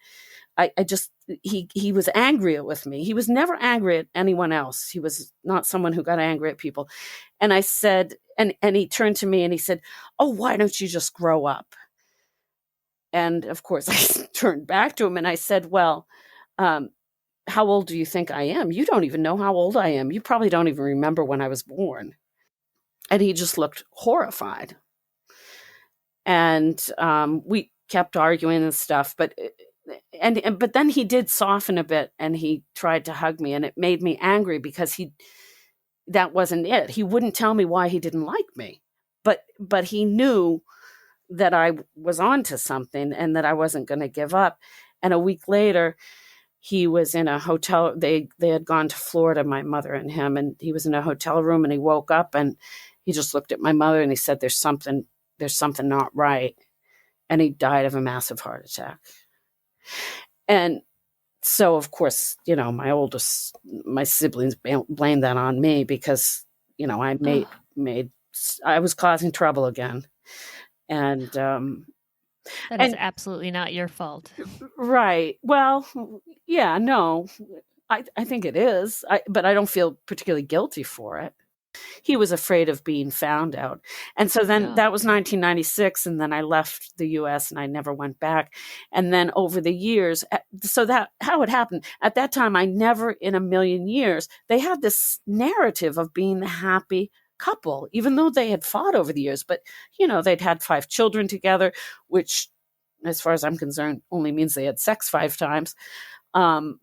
he was angry with me. He was never angry at anyone else. He was not someone who got angry at people. And I said, and he turned to me and he said, "Oh, why don't you just grow up?" And of course, I turned back to him and I said, "Well, how old do you think I am? You don't even know how old I am. You probably don't even remember when I was born." And he just looked horrified. And we kept arguing and stuff, but then he did soften a bit and he tried to hug me, and it made me angry because that wasn't it. He wouldn't tell me why he didn't like me, but he knew that I was onto something and that I wasn't going to give up. And a week later, he was in a hotel. They had gone to Florida, my mother and him, and he was in a hotel room, and he woke up and he just looked at my mother and he said, there's something not right. And he died of a massive heart attack. And so, of course, my siblings blamed that on me because, I was causing trouble again. And that is absolutely not your fault. Right. Well, yeah, no, I think it is, but I don't feel particularly guilty for it. He was afraid of being found out. And so then that was 1996. And then I left the US and I never went back. And then over the years, so that how it happened at that time, I never in a million years, they had this narrative of being the happy couple, even though they had fought over the years, but they'd had 5 children together, which as far as I'm concerned, only means they had sex 5 times. And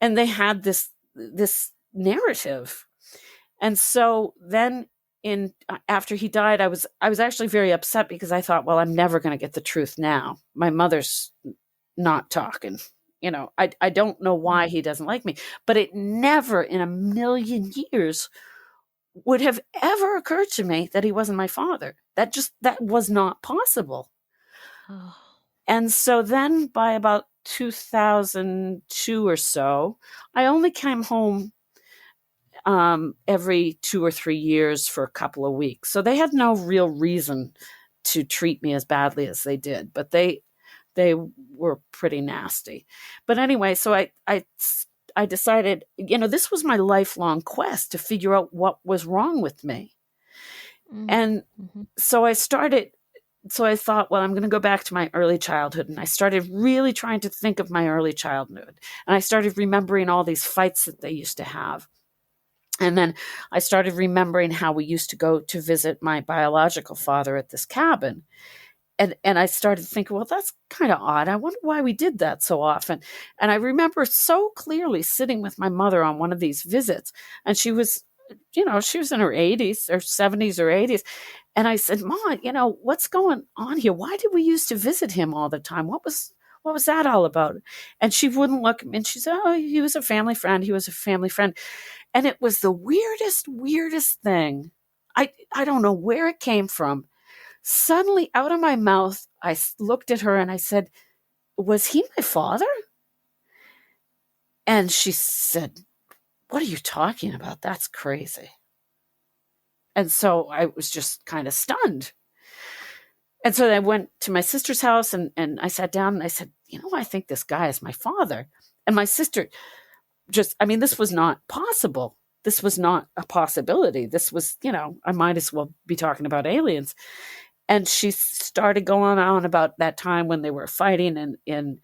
they had this narrative. And so then after he died, I was actually very upset because I thought, well, I'm never going to get the truth now. My mother's not talking. I don't know why he doesn't like me, but it never in a million years would have ever occurred to me that he wasn't my father. That was not possible. Oh. And so then by about 2002 or so, I only came home every 2 or 3 years for a couple of weeks. So they had no real reason to treat me as badly as they did, but they were pretty nasty. But anyway, so I decided, this was my lifelong quest to figure out what was wrong with me. Mm-hmm. And so I thought, well, I'm going to go back to my early childhood. And I started really trying to think of my early childhood. And I started remembering all these fights that they used to have. And then I started remembering how we used to go to visit my biological father at this cabin. And I started thinking, well, that's kind of odd. I wonder why we did that so often. And I remember so clearly sitting with my mother on one of these visits. And she was, she was in her 80s or 70s or 80s. And I said, Mom, what's going on here? Why did we used to visit him all the time? What was that all about? And she wouldn't look at me. And she said, oh, he was a family friend. He was a family friend. And it was the weirdest thing. I don't know where it came from. Suddenly, out of my mouth, I looked at her and I said, was he my father? And she said, what are you talking about? That's crazy. And so I was just kind of stunned. And so I went to my sister's house and I sat down and I said, I think this guy is my father. And my sister this was not possible. This was not a possibility. This was, I might as well be talking about aliens. And she started going on about that time when they were fighting and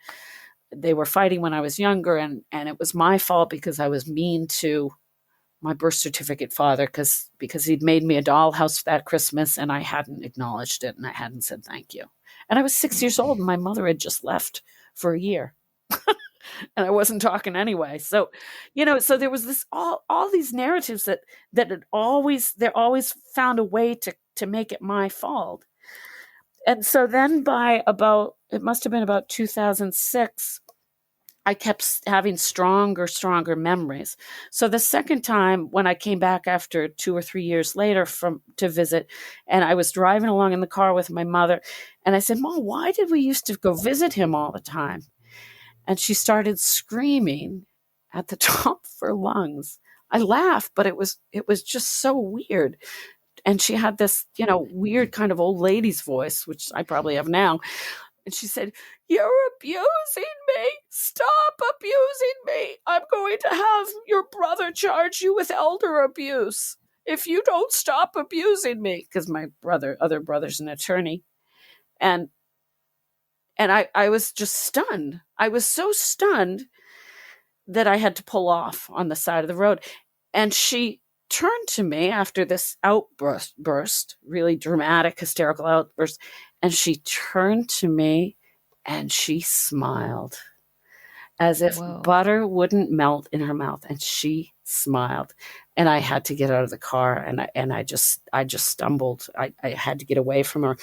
they were fighting when I was younger. And it was my fault because I was mean to my birth certificate father because he'd made me a dollhouse that Christmas and I hadn't acknowledged it and I hadn't said thank you. And I was 6 years old and my mother had just left for a year. And I wasn't talking anyway. So, there was this all these narratives that always found a way to make it my fault. And so then it must have been about 2006, I kept having stronger memories. So the second time when I came back after 2 or 3 years later to visit, and I was driving along in the car with my mother, and I said, Mom, why did we used to go visit him all the time? And she started screaming at the top of her lungs. I laughed, but it was just so weird. And she had this, weird kind of old lady's voice, which I probably have now. And she said, "You're abusing me. Stop abusing me. I'm going to have your brother charge you with elder abuse if you don't stop abusing me." Because my other brother's an attorney. And I was just stunned. I was so stunned that I had to pull off on the side of the road. And she turned to me after this outburst, really dramatic, hysterical outburst, and she turned to me and she smiled as if butter wouldn't melt in her mouth, and she smiled. And I had to get out of the car, and I just stumbled. I had to get away from her.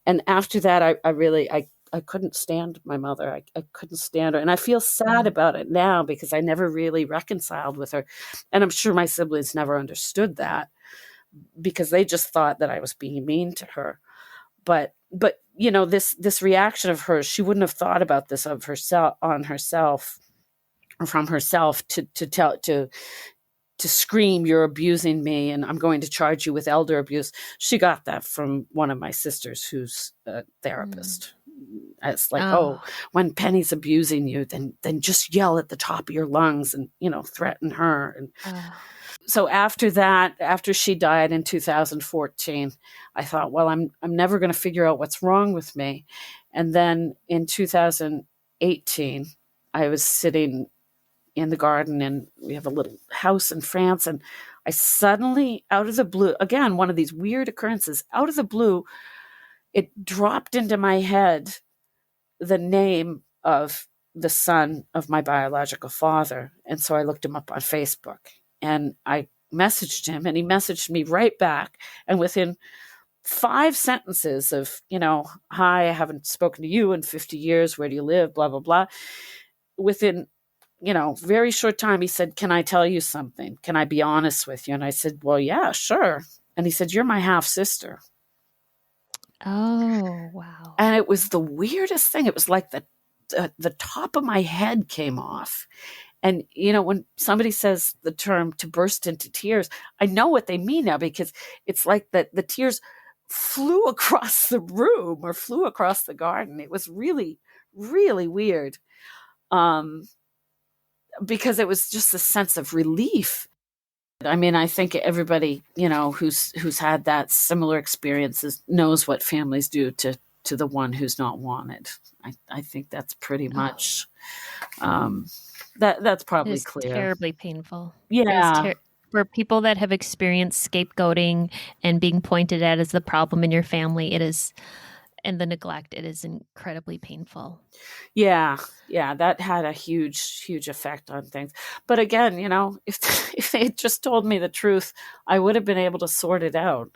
And after that, I couldn't stand my mother. I couldn't stand her. And I feel sad about it now because I never really reconciled with her. And I'm sure my siblings never understood that because they just thought that I was being mean to her. But this reaction of hers, she wouldn't have thought about this of herself, on herself, or from herself to scream, "You're abusing me and I'm going to charge you with elder abuse." She got that from one of my sisters who's a therapist. It's like, oh, when Penny's abusing you, then just yell at the top of your lungs and, threaten her. And so after that, after she died in 2014, I thought, well, I'm never going to figure out what's wrong with me. And then in 2018, I was sitting in the garden, and we have a little house in France, and I suddenly, out of the blue, again, one of these weird occurrences, out of the blue, it dropped into my head the name of the son of my biological father. And so I looked him up on Facebook, and I messaged him, and he messaged me right back. And within 5 sentences of, "Hi, I haven't spoken to you in 50 years. Where do you live? Blah, blah, blah." Within, very short time, he said, "Can I tell you something? Can I be honest with you?" And I said, "Well, yeah, sure." And he said, "You're my half sister." Oh, wow. And it was the weirdest thing. It was like the top of my head came off. And, when somebody says the term "to burst into tears," I know what they mean now, because it's like that the tears flew across the room or flew across the garden. It was really, really weird. Because it was just a sense of relief. I mean, I think everybody, who's had that similar experiences knows what families do to the one who's not wanted. I think that's pretty much, that's probably clear. Terribly painful. Yeah. For people that have experienced scapegoating and being pointed at as the problem in your family, it is, and the neglect, it is incredibly painful. Yeah, that had a huge effect on things. But again, if they had just told me the truth, I would have been able to sort it out.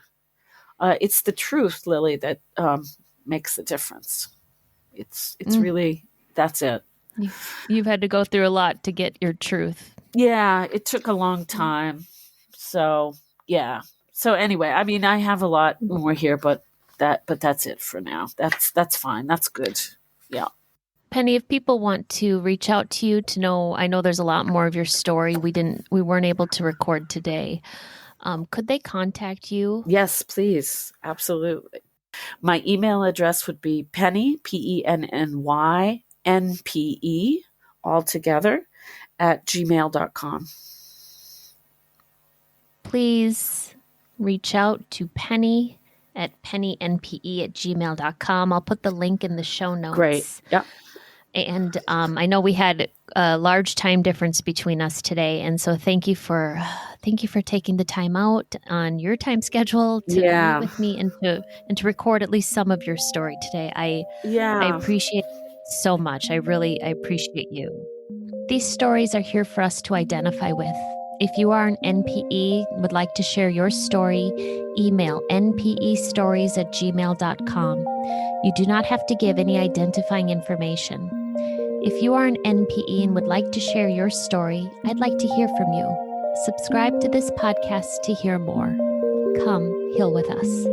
It's the truth, Lily, that makes the difference. It's really, that's it. You've had to go through a lot to get your truth. Yeah, it took a long time. So, yeah. So anyway, I mean, I have a lot more here, but that's it for now. That's fine. That's good. Yeah. Penny, if people want to reach out to you to know, I know there's a lot more of your story we weren't able to record today. Could they contact you? Yes, please. Absolutely. My email address would be Penny, PENNY, NPE, all together, @gmail.com. Please reach out to Penny at pennynpe@gmail.com. I'll put the link in the show notes. Great. Yeah. And I know we had a large time difference between us today, and so thank you for taking the time out on your time schedule to meet with me and to record at least some of your story today. I appreciate it so much. I appreciate you. These stories are here for us to identify with, If you are an NPE and would like to share your story, email npestories@gmail.com. You do not have to give any identifying information. If you are an NPE and would like to share your story, I'd like to hear from you. Subscribe to this podcast to hear more. Come heal with us.